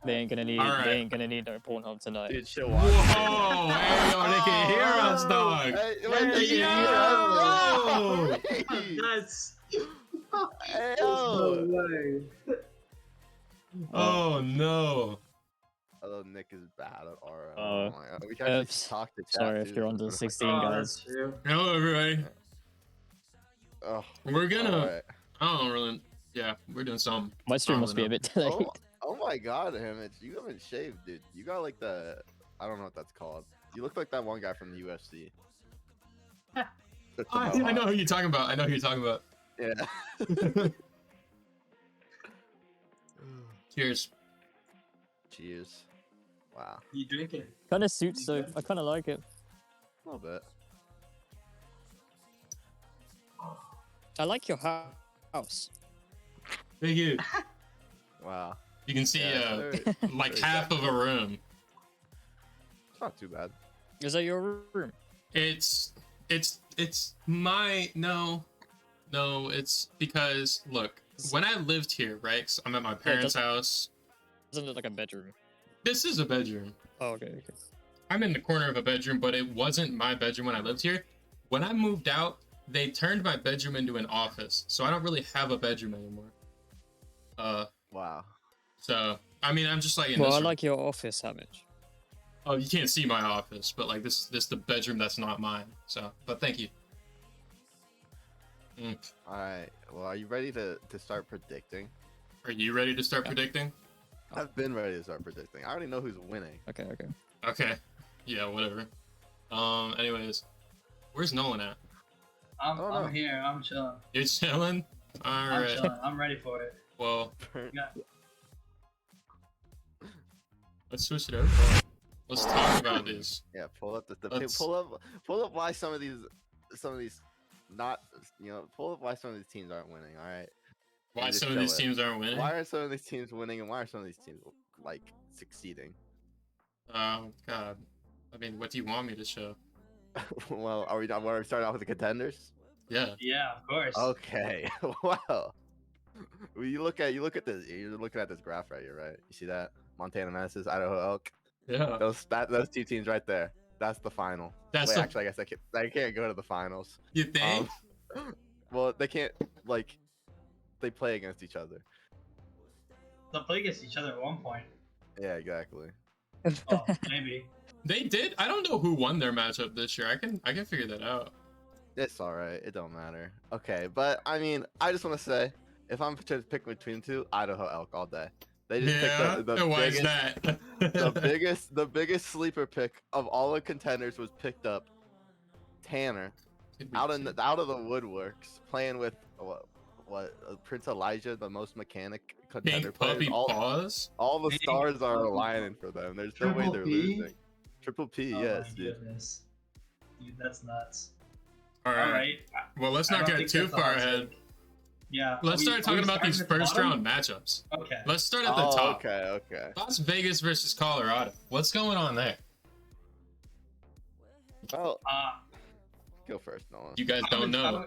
They ain't gonna need. Alright. They ain't gonna need no Pornhub tonight. Dude, chill. Whoa! Hey, yo, they can hear us, dog. Hey, Hey, yo! That's Hey, no yo. way. Oh no! Although Nick is bad at RL. Oh, my God. We can actually oops. talk to chat. Sorry if too. you're under 16, Oh, guys. that's true. Hello, everybody. Oh, We're gonna. alright. I don't really. Yeah, we're doing something. My stream I must be a don't bit delayed. Oh my God, Hammett, you haven't shaved, dude. You got like the, I don't know what that's called. You look like that one guy from the UFC. I know who you're talking about. I know who you're talking about. Yeah. Cheers. Cheers. Wow. You drinking? Kind of suits though. I kind of like it. A little bit. I like your house. Thank you. Wow. You can see Yeah, like very half of a room. It's not too bad. Is that your room? It's my no. It's because look, when I lived here, right? 'Cause I'm at my parents' house. Isn't it like a bedroom? This is a bedroom. Oh, okay. I'm in the corner of a bedroom, but it wasn't my bedroom when I lived here. When I moved out, they turned my bedroom into an office, so I don't really have a bedroom anymore. Wow. So I mean, I'm just like in Well, this I room. like your office, Savage. Oh, you can't see my office, but like this the bedroom that's not mine. So, but thank you. Alright. Well, are you ready to start predicting? Are you ready to start predicting? I've been ready to start predicting. I already know who's winning. Okay. Okay. Yeah, whatever. Anyways, where's Nolan at? I'm here. I'm chilling. You're chilling? I'm Alright. chilling. I'm ready for it. Well, Yeah. let's switch it over. Let's talk about this. Yeah, pull up Let's- pull up why some of these not, pull up why some of these teams aren't winning. All right. Why just some of show these it. teams aren't winning? Why are some of these teams winning and why are some of these teams like succeeding? Oh God. I mean, what do you want me to show? Well, are we starting off with the contenders? Yeah. Yeah, of course. Okay. Wow. Well, you look at this. You're looking at this graph right here, right? You see that? Montana Menaces, Idaho Elk. Yeah. Those two teams right there. That's the final. That's Wait, the- actually, I guess I can't go to the finals. You think? Well, they can't. Like, they play against each other. They'll play against each other at one point. Yeah, exactly. Oh, maybe. They did. I don't know who won their matchup this year. I can figure that out. It's all right. It don't matter. Okay, but I mean, I just want to say, if I'm to pick between the two, Idaho Elk all day. They just Yeah. picked the And why is biggest, that? the biggest sleeper pick of all the contenders was picked up. Tanner out of the woodworks, playing with what Prince Elijah, the most mechanic contender Pink player. puppy paws. All the Pink stars are puppy aligning for them. There's no way Triple they're P? losing. Triple P, Oh yes, my dude. goodness. Dude, that's nuts. All All right. right. Well, let's I not don't get think too that's a far hot ahead. take. Yeah. Let's start talking about these first round matchups. Okay. Let's start at the Oh, top. okay. Las Vegas versus Colorado. What's going on there? Well, Uh, go first, Nolan. You guys don't know.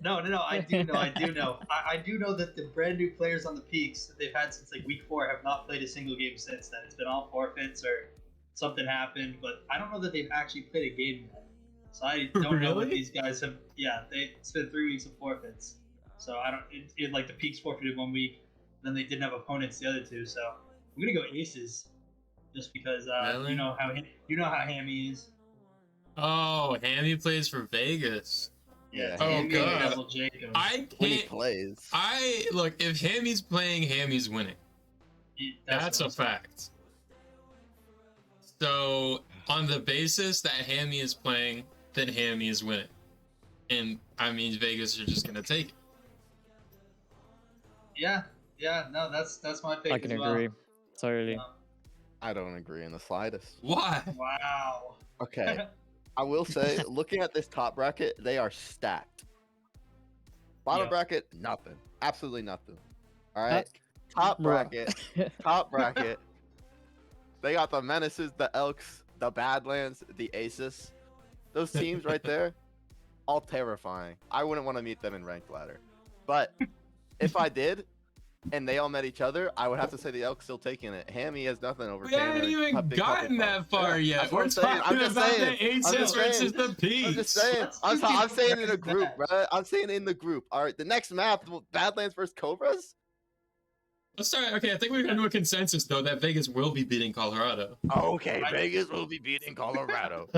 No. I do know. I do know. I do know that the brand new players on the peaks that they've had since like week 4 have not played a single game since then. It's been all forfeits or something happened, but I don't know that they've actually played a game yet. So I don't know what Really? these guys have. Yeah, it's been 3 weeks of forfeits. So I don't. It like the peaks forfeited 1 week, then they didn't have opponents the other 2. So I'm gonna go Aces, just because Really? you know how Hammy is. Oh, Hammy plays for Vegas. Yeah. Oh, Hammy God. and Double Jacob. I When he can't. plays. I look. If Hammy's playing, Hammy's winning. That's a what I'm saying. fact. So on the basis that Hammy is playing, then Hammy is winning, and I mean Vegas are just gonna take it. Yeah, no, that's my pick I can as well. agree. Totally. I don't agree in the slightest. Why? Wow. Okay. I will say, looking at this top bracket, they are stacked. Bottom Yeah. bracket, nothing. Absolutely nothing. All right. Bruh. Top bracket. They got the Menaces, the Elks, the Badlands, the Aces. Those teams right there, all terrifying. I wouldn't want to meet them in ranked ladder. But if I did, and they all met each other, I would have to say the Elk's still taking it. Hammy has nothing over We Tanner. haven't even Big Couple gotten that Pump. far Yeah, yet. that's what We're I'm saying. talking I'm just about saying. the Aces I'm just versus saying. the Peaks. I'm just saying. Let's I'm just saying in give a guys group, that. bro. I'm saying in the group. All right, the next map, Badlands versus Cobras. Let's start. Okay, I think we're going to a consensus though that Vegas will be beating Colorado. Okay, Vegas will be beating Colorado.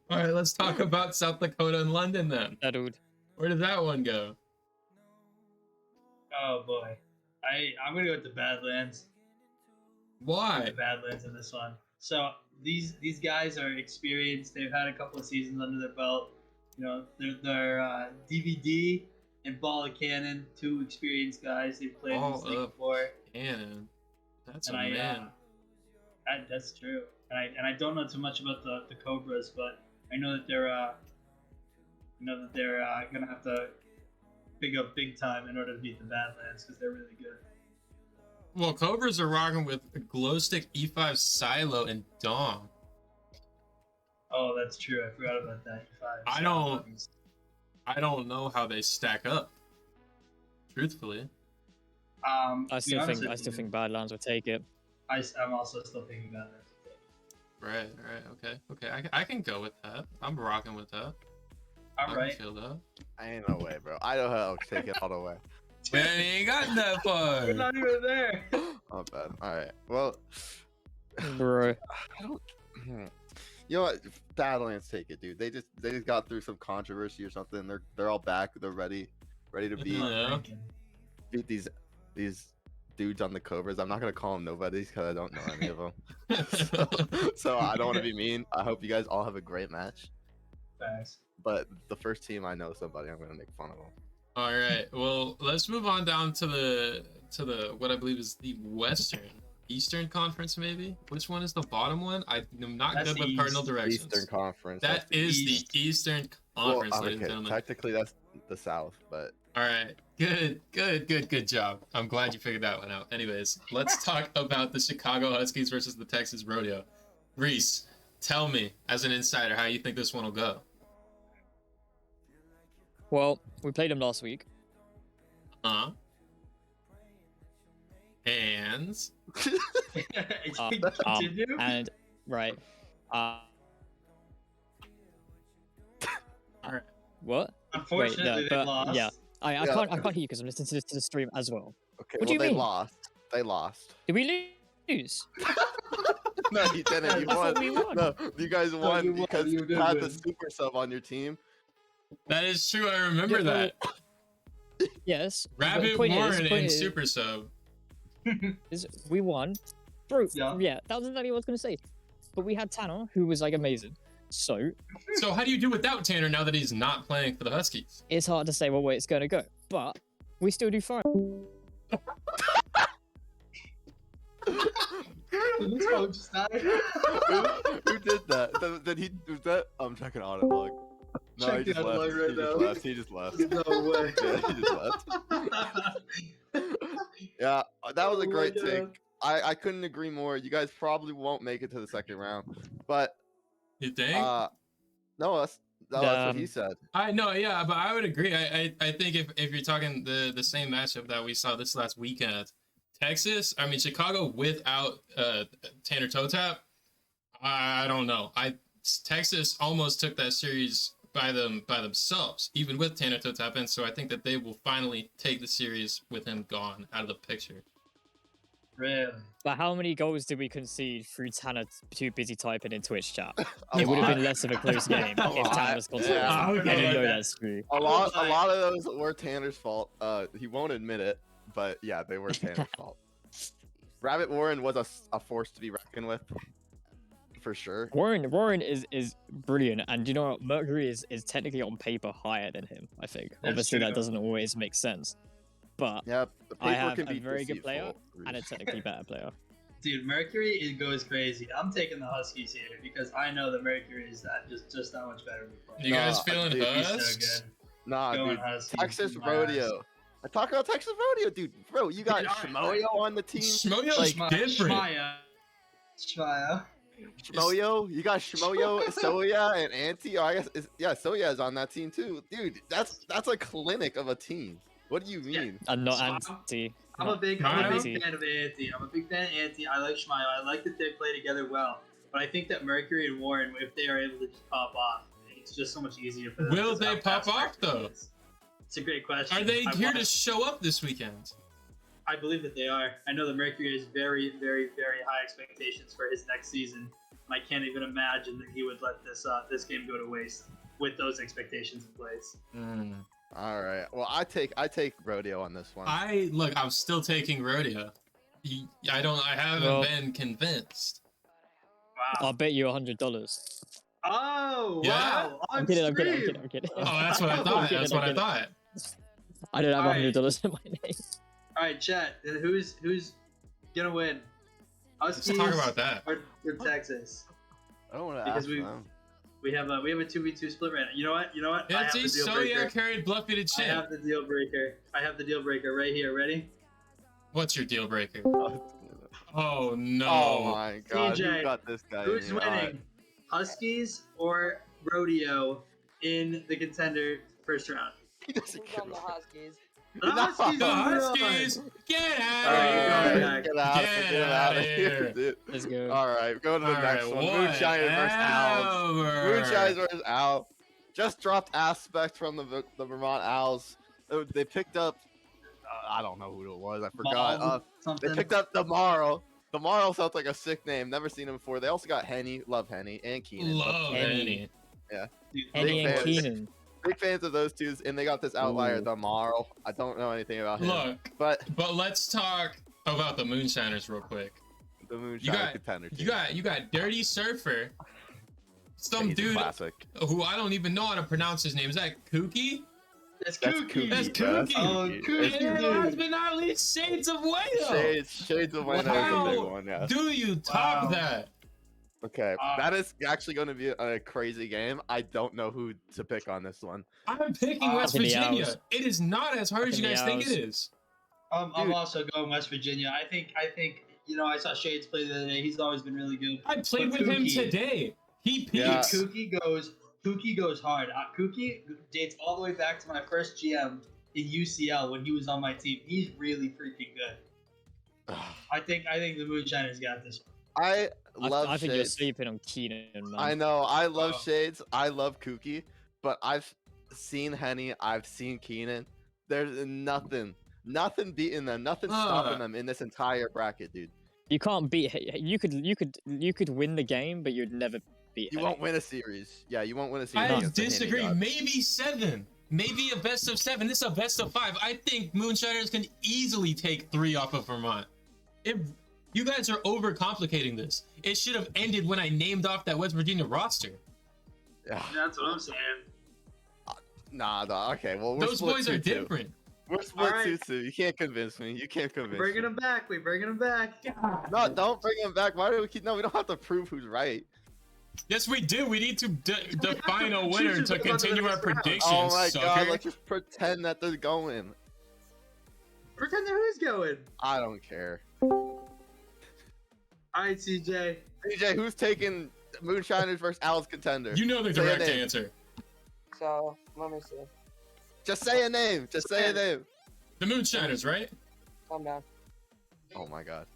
All right, let's talk about South Dakota and London then. Settled. Where did that one go? Oh boy, I'm gonna go with the Badlands. Why? The Badlands in this one. So these guys are experienced. They've had a couple of seasons under their belt. You know, they're DVD and Ball of Cannon, two experienced guys. They've played in this league before. Cannon. That's And a man. That's true. And I don't know too much about the Cobras, but I know that they're gonna have to pick up big time in order to beat the Badlands because they're really good. Well, Cobras are rocking with Glowstick, E5, Silo, and Dom. Oh, that's true. I forgot about that. I don't know how they stack up. Truthfully. I still think Badlands will take it. I'm also still thinking Badlands. Right. Okay. I can go with that. I'm rocking with that. All I right. can feel that. Ain't no way, bro. I know how Elks take it all the way. Man, he ain't gotten that far. We're not even there. Not bad. All right. Well, Bro. I don't. You know what? Badlands take it, dude. They just got through some controversy or something. They're all back. They're ready to beat Yeah. these dudes on the Cobras. I'm not gonna call them nobodies because I don't know any of them. so I don't want to be mean. I hope you guys all have a great match. Thanks. But the first team I know somebody, I'm gonna make fun of them. All right. Well, let's move on down to the what I believe is the Eastern Conference, maybe. Which one is the bottom one? I'm not That's good the with cardinal East. directions. Eastern Conference. That is East. the Eastern well, Conference, ladies and okay. gentlemen. Technically, that's the South, but All right. Good job. I'm glad you figured that one out. Anyways, let's talk about the Chicago Huskies versus the Texas Rodeo. Reese, tell me, as an insider, how you think this one will go. Well, we played them last week. And Continue? And right. all right. What? Unfortunately, Wait, they but, lost. yeah. I Yeah. can't hear you because I'm listening to the stream as well. okay. What well, do you they mean? lost. They lost. Did we lose? No, you didn't. You I won. thought we won. No, you guys won you won. because You you did had the win. super sub on your team. That is true. I remember Yeah, that. Yes. Rabbit Point is- Warren point and is- Super Sub. We won. Bro, Yeah. that was exactly what I was going to say. But we had Tanner, who was like amazing. So So how do you do without Tanner now that he's not playing for the Huskies? it's hard to say what way it's going to go. But we still do fine. This coach just died. Who did that? Did he? Was that? I'm checking audit log. No, Check he the just audit left. log right He just now. left. He just left. No way. Yeah, he just left. Yeah, that was a Oh my great God. take. I couldn't agree more. You guys probably won't make it to the second round, but You think? no, that's what he Um, said. I know, yeah, but I would agree. I think if you're talking the same matchup that we saw this last weekend, Chicago without Tanner Toe Tap, I don't know. Texas almost took that series by themselves, even with Tanner Toe Tap in. So I think that they will finally take the series with him gone out of the picture. Really? But how many goals did we concede through Tanner too busy typing in Twitch chat? A It would have lot. been less of a close game A if Tanner lot. was concentrating. Yeah. Okay. And you know Okay. that's true. A lot of those were Tanner's fault. He won't admit it, but yeah, they were Tanner's fault. Rabbit Warren was a force to be reckoned with, for sure. Warren is brilliant, and you know what? Mercury is technically on paper higher than him. I think. That's Obviously, true. that doesn't always make sense, but Yep, the I paper have can a be very good player deceitful. and a technically better player. Dude, Mercury it goes crazy. I'm taking the Huskies here because I know the Mercury is just that much better. You Nah, guys feeling dude, He's Husks? so good. Nah, Going dude. Huskies. Texas my Rodeo. I talk about Texas Rodeo, dude. Bro, you got Dude, Shmoyo on the team. Schmoyo's Like, different. Shmaya. Shmoyo, you got Shmoyo, Soya, and Auntie. Oh, I guess Soya is on that team too, dude. That's a clinic of a team. What do you mean? I'm not So anti. I'm a not big anti. fan of Anti. I'm a big fan of Anti. I like Schmile. I like that they play together well. But I think that Mercury and Warren, if they are able to just pop off, it's just so much easier for them. Will because they how pop fast off, Mercury though? is. It's a great question. Are they here to show up this weekend? I believe that they are. I know that Mercury has very, very, very high expectations for his next season. And I can't even imagine that he would let this game go to waste with those expectations in place. All right. Well, I take Rodeo on this one. I'm still taking Rodeo. I haven't been convinced. Wow. I'll bet you $100. Oh, Yeah? wow. I'm kidding. I'm kidding. Oh, that's what I thought. That's what I thought. I don't have All right. $100 in my name. All right, chat. Who's gonna win? Let's Huskies talk about that. or Texas? I don't want to Because ask we- them. We have a 2v2 split right now. You know what? I have the It's deal so breaker. yeah, carried Bluffy to I chin. have the deal breaker. I have the deal breaker right here. Ready? What's your deal breaker? Oh, Oh no. oh my God! TJ, You got this guy. Who's in here. All winning? right. Huskies or Rodeo in the Contender first round? He doesn't Who's care on the about- Huskies? The Huskies. The are Huskies, get out All of right, here! back. get out, Get get out of outta here, here. dude. Let's go. All right, go to the All next right, one. Moonshine versus Owls. Moonshine versus Owls. Just dropped Aspect from the Vermont Owls. They picked up. I don't know who it was. I forgot. Mom, They something. picked up Tomorrow. Tomorrow sounds like a sick name. Never seen him before. They also got Henny. Love Henny and Keenan. Love Henny. Henny. Dude, Henny Big and fans. Keenan. Big fans of those two, and they got this outlier Ooh. Tomorrow. I don't know anything about him. Look, But but let's talk about the Moonshiners real quick. the Moonshine got- contender team. You got Dirty Surfer, some He's a dude classic. who I don't even know how to pronounce his name. Is that Kooky? That's That's Kooky. That's Kooky, bro. Kooky. Oh, It's Kooky, And dude. last but not least, Shades of Wayno. Shades of Wayno is a big one, yeah. Do you top Wow. that? Okay, Ah. that is actually going to be a crazy game. I don't know who to pick on this one. I'm picking West Fucking the Virginia. Owls. It is not as hard as you Fucking guys the think it Owls. is. I'm Dude. also going West Virginia. I think I saw Shades play the other day. He's always been really good. I played But with him Kooky- today. He peaked. Yeah. Kooky goes hard. Kooky dates all the way back to my first GM in UCL when he was on my team. He's really freaking good. I think the Moonshiners got this one. I love I think you're Shades. sleeping on Keenan, man. I know. I love Oh. Shades. I love Kooky, but I've seen Henny. I've seen Keenan. There's nothing beating them. Nothing stopping them in this entire bracket, dude. You can't beat. You could win the game, but you'd never beat. You Henny. won't win a series. Yeah, you won't win a series. I against the Henny disagree. god. Maybe 7. Maybe a best of 7. This is a best of 5. I think Moonshiners can easily take 3 off of Vermont. You guys are overcomplicating this. It should have ended when I named off that West Virginia roster. Yeah. That's what I'm saying. Nah. Okay. Well, we're Those split boys are 2-2. different. We're split Alright. 2-2. You can't convince me. You can't convince Bringing me. him back. We bringing him back. No, don't bring him back. Why do we keep? No, we don't have to prove who's right. Yes, we do. We need to define a Choose winner who's to about to continue win our this round. predictions. Oh my sucker. god, let's just pretend that they're going. Pretend who's going. I don't care. All right, CJ. DJ, who's taking Moonshiners versus Owls contender? You know the Say a correct name. answer. So let me see. Just say a name. Just say a name. The Moonshiners, right? Calm down. Oh my god.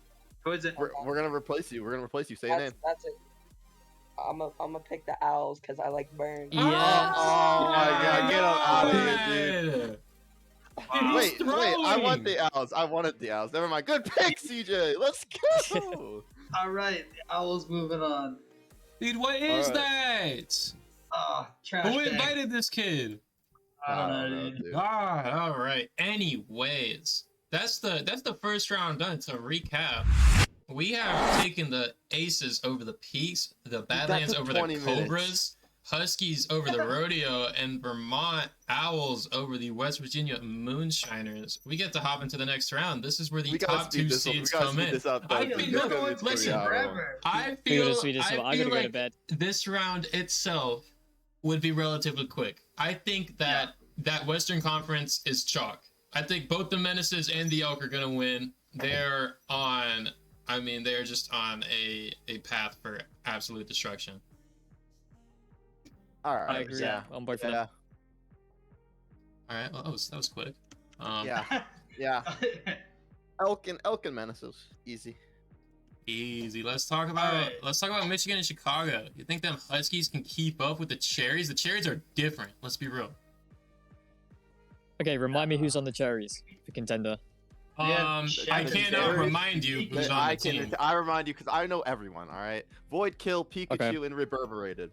Who is it? We're gonna replace you. We're gonna replace you. Say a name. That's it. I'm gonna pick the Owls because I like Burn. Yeah. Oh my god, get him out of here, dude. dude. Wow. Wait, I want throwing. the Owls. I wanted the Owls. Never mind. Good pick, CJ. Let's go. All right, the Owls moving on. Dude, what is Alright. that? Ah, trash Who bag. invited this kid? I don't know, dude. dude. All right. Anyways, that's the first round done. To recap, we have taken the Aces over the Peaks, the Badlands took over the 20 minutes. Cobras, Huskies over the Rodeo, and Vermont Owls over the West Virginia Moonshiners. We get to hop into the next round. This is where the We gotta top speed 2 this up. We seeds gotta come speed in. this up. I though, think because no, it's listen, gonna be horrible. forever. I We're feel gonna speed this up. I gotta go to like bed. this round itself would be relatively quick. I think that that Western Conference is chalk. I think both the Menaces and the Elk are gonna win. They're just on a path for absolute destruction. All I right. agree Yeah. on both of Yeah. them. All right, well, that was quick. Yeah, yeah. Elk and Menaces, easy. Easy. Let's talk about Michigan and Chicago. You think them Huskies can keep up with the Cherries? The Cherries are different. Let's be real. Okay, remind me who's on the cherries for contender. I cannot remind you who's on the team. I remind you because I know everyone. All right, Void, Kill, Pikachu, Okay. and Reverberated,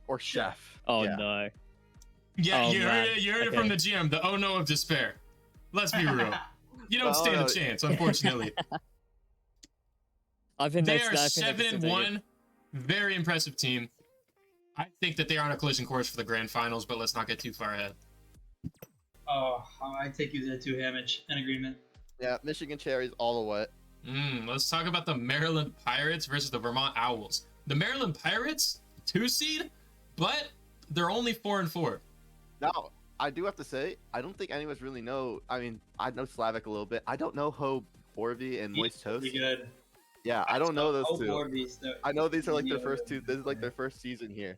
or Chef. Oh Yeah. no. Yeah, Oh, you heard man. it. You heard it Okay. from the GM. The oh no of despair. Let's be real. You don't The oh stand no. a chance, unfortunately. I think They that's, are I think they can still take it. 7-1. Very impressive team. I think that they are on a collision course for the grand finals, but let's not get too far ahead. Oh, I take you there too, Hamage. In agreement. Yeah, Michigan Cherries all the way. Let's talk about the Maryland Pirates versus the Vermont Owls. The Maryland Pirates, 2 seed, but they're only 4-4. Now, I do have to say, I don't think any of us really know. I mean, I know Slavic a little bit. I don't know Ho Horvey and Moist Toast. Pretty good. Yeah, I don't know those two. Horvey's I know these are like their first two. This is like their first season here.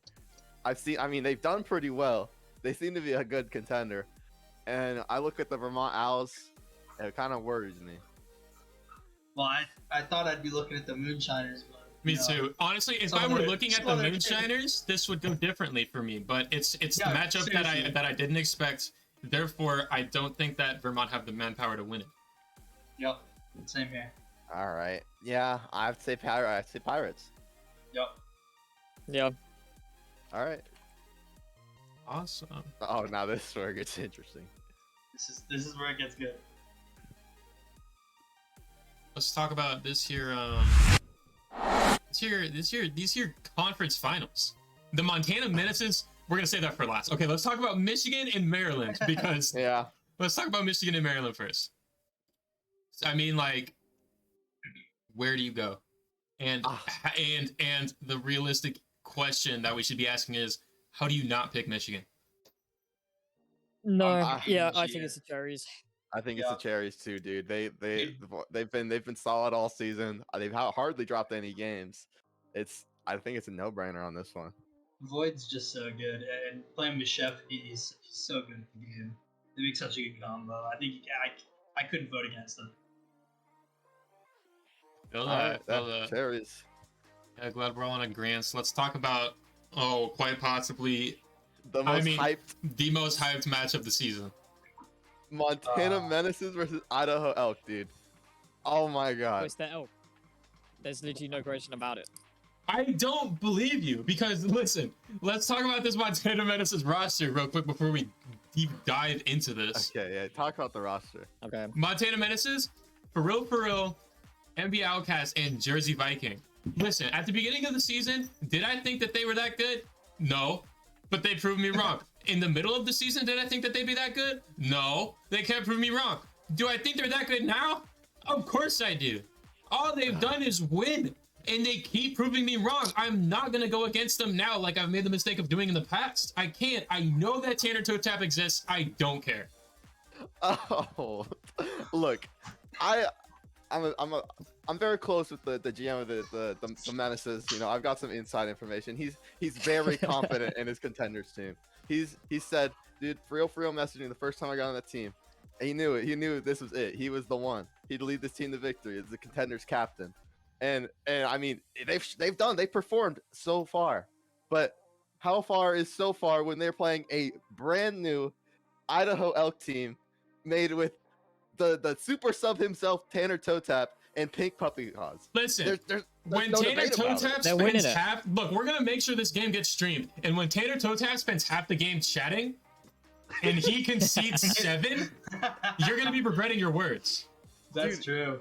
I mean, they've done pretty well. They seem to be a good contender. And I look at the Vermont Owls, and it kind of worries me. Well, I thought I'd be looking at the Moonshiners, but Me too. Honestly, if I were looking at the some other Moonshiners, this would go differently for me. But it's the Yeah, matchup seriously. that I didn't expect. Therefore, I don't think that Vermont have the manpower to win it. Yep, same here. All right. Yeah, I'd say Pirates. Yep. Yeah. All right. Awesome. Oh, now this is where it gets interesting. This is where it gets good. Let's talk about this year. These year conference finals. The Montana Menaces. We're gonna say that for last. Okay, let's talk about Michigan and Maryland because Yeah. let's talk about Michigan and Maryland first. I mean, like, where do you go? And and the realistic question that we should be asking is, how do you not pick Michigan? No. Yeah, I Michigan. think it's the cherries. I think it's the Cherries too, dude. They've been solid all season. They've hardly dropped any games. I think it's a no-brainer on this one. Void's just so good, and playing with Chef, he's so good at the game. They make such a good combo. I think I couldn't vote against them. Feel Alright, that. Cherries. Yeah, glad we're all on agreement. Let's talk about quite possibly The most hyped the most hyped match of the season. Montana Menaces versus Idaho Elk, dude. Oh my god. Where's that elk? There's literally no question about it. I don't believe you because listen, let's talk about this Montana Menaces roster real quick before we deep dive into this. Okay, yeah. Talk about the roster. Okay. Montana Menaces, for real, MB Outcast, and Jersey Viking. Listen, at the beginning of the season, did I think that they were that good? No, but they proved me wrong. In the middle of the season, did I think that they'd be that good? No, they can't prove me wrong. Do I think they're that good now? Of course I do. All they've done is win, and they keep proving me wrong. I'm not gonna go against them now like I've made the mistake of doing in the past. I can't. I know that Tanner Toe Tap exists. I don't care. Oh, look, I'm very close with the GM of the Menaces. You know, I've got some inside information. He's very confident in his contenders team. He said, dude, for real messaging the first time I got on that team. And he knew it. He knew this was it. He was the one. He'd lead this team to victory as the contenders captain. And I mean, they performed so far. But how far is so far when they're playing a brand new Idaho Elk team made with the super sub himself, Tanner Toe Tap, and Pink Puppy Paws? Listen, There's when no Tanner debate Toe about it. Tap They're winning spends it. half, look, we're gonna make sure this game gets streamed. And when Tanner Toe Tap spends half the game chatting, and he concedes 7, you're gonna be regretting your words. That's Dude, true.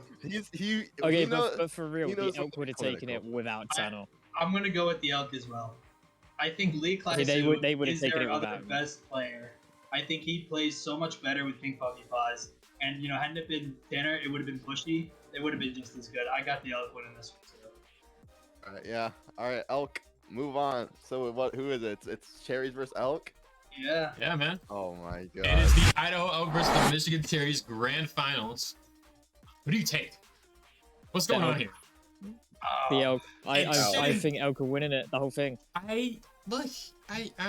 Okay, you know, but for real, he knows the elk would have what's taken it critical. without Tanner. I'm gonna go with the Elk as well. I think Lee Okay, they Clasu would have is taken their it other without. best player. I think he plays so much better with Pink Puppy Paws. And you know, hadn't it been Tanner, it would have been Bushy. It would have been just as good. I got the Elk winning this one too. All right, yeah. All right, Elk. Move on. So who is it? It's Cherries versus Elk. Yeah. Yeah, man. Oh my It god. is the Idaho Elk versus the Michigan Cherries grand finals. What do you take? What's going on here? The elk. I shouldn't- think elk are winning it. The whole thing. I'm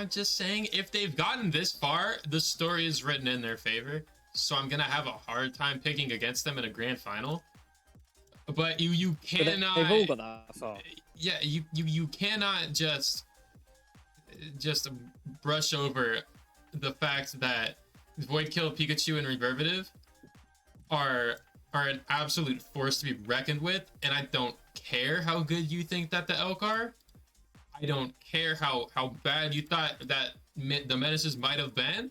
just saying, if they've gotten this far, the story is written in their favor. so I'm gonna have a hard time picking against them in a grand final. But you But cannot. they've all got that far. Yeah, you cannot just brush over the fact that Void Kill, Pikachu, and Reverbative are an absolute force to be reckoned with, and I don't care how good you think that the Elk are. I don't care how bad you thought that the Menaces might have been.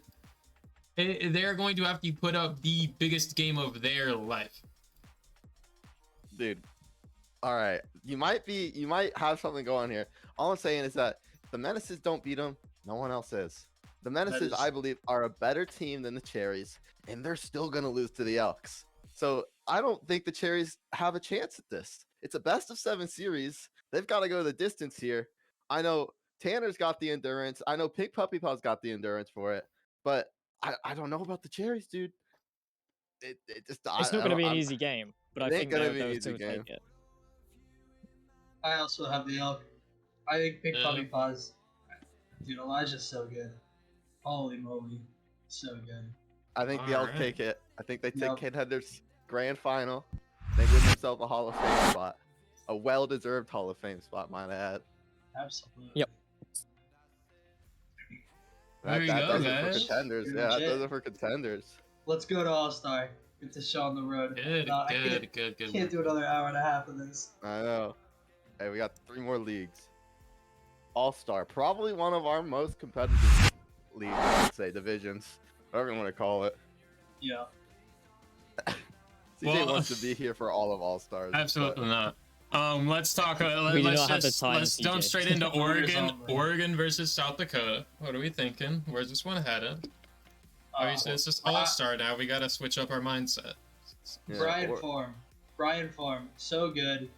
They're going to have to put up the biggest game of their life. Dude. All right. You might have something going here. All I'm saying is that the Menaces don't beat them. No one else is. The Menaces, I believe, are a better team than the Cherries, and they're still going to lose to the Elks. So I don't think the Cherries have a chance at this. It's a best of 7 series. They've got to go the distance here. I know Tanner's got the endurance. I know Pink Puppy Paw's got the endurance for it, but I don't know about the Cherries, dude. It just It's not going to be an easy game, but I think gonna be an those easy two game. take it. I also have the Elk. I think Big Puppy Paws. Dude, Elijah's so good. Holy moly, so good. I think the Elks take it. I think they take Nope. Contender's grand final. They win themselves a Hall of Fame spot, a well-deserved Hall of Fame spot, might I add. Absolutely. Yep. There you That go, does it guys. for Contenders. Pretty Yeah, much that does it. it for Contenders. Let's go to All Star. Get the show on the road. Good, I good. can't do another hour and a half of this. I know. Hey, we got 3 more leagues. All-Star, probably one of our most competitive leagues, I would say, divisions, whatever you want to call it. Yeah. CJ Well, wants to be here for all of All-Stars. Absolutely not. Let's talk. We do not have the time, Let's jump CJ. straight into Oregon. only. Oregon versus South Dakota. What are we thinking? Where's this one headed? Obviously, it's just All Star now. We gotta switch up our mindset. Yeah, Brian Form, so good.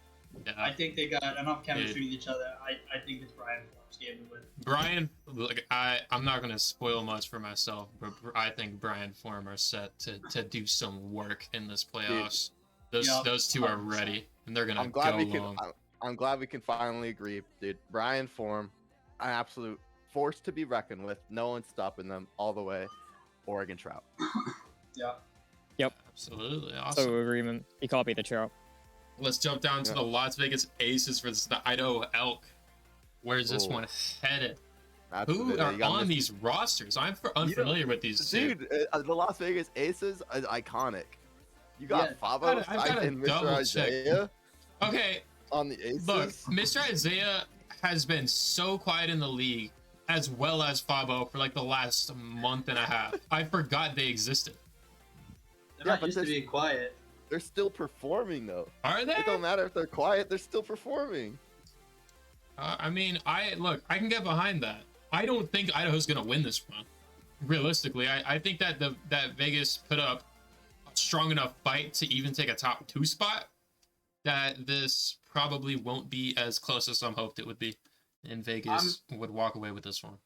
Yeah. I think they got enough chemistry with each other. I think it's Brian Form's game to win. Brian, look, I'm not gonna spoil much for myself, but I think Brian Form are set to do some work in this playoffs. Those two are 100%. ready, and they're gonna I'm glad go we can. long. I'm glad we can finally agree, dude. Brian Form, an absolute force to be reckoned with. No one's stopping them all the way. Oregon Trout. Yeah. Absolutely awesome. So agreement. You can't beat the Trout. Let's jump down to the Las Vegas Aces versus the Idaho Elk. Where's this Oh. one headed? That's Who the- are you got on Mr. these rosters? I'm unfamiliar with these two. Dude, the Las Vegas Aces is iconic. You got Yeah, Fabo I've gotta and Mr. double check. Isaiah Okay, on the Aces. look, Mr. Isaiah has been so quiet in the league, as well as Fabo, for like the last month and a half. I forgot they existed. They're Yeah, not but used to there's- being quiet. They're still performing though. Are they? It don't matter if they're quiet; they're still performing. I mean, I can get behind that. I don't think Idaho's gonna win this one. Realistically, I think that that Vegas put up a strong enough fight to even take a top 2 spot. That this probably won't be as close as some hoped it would be, and Vegas would walk away with this one.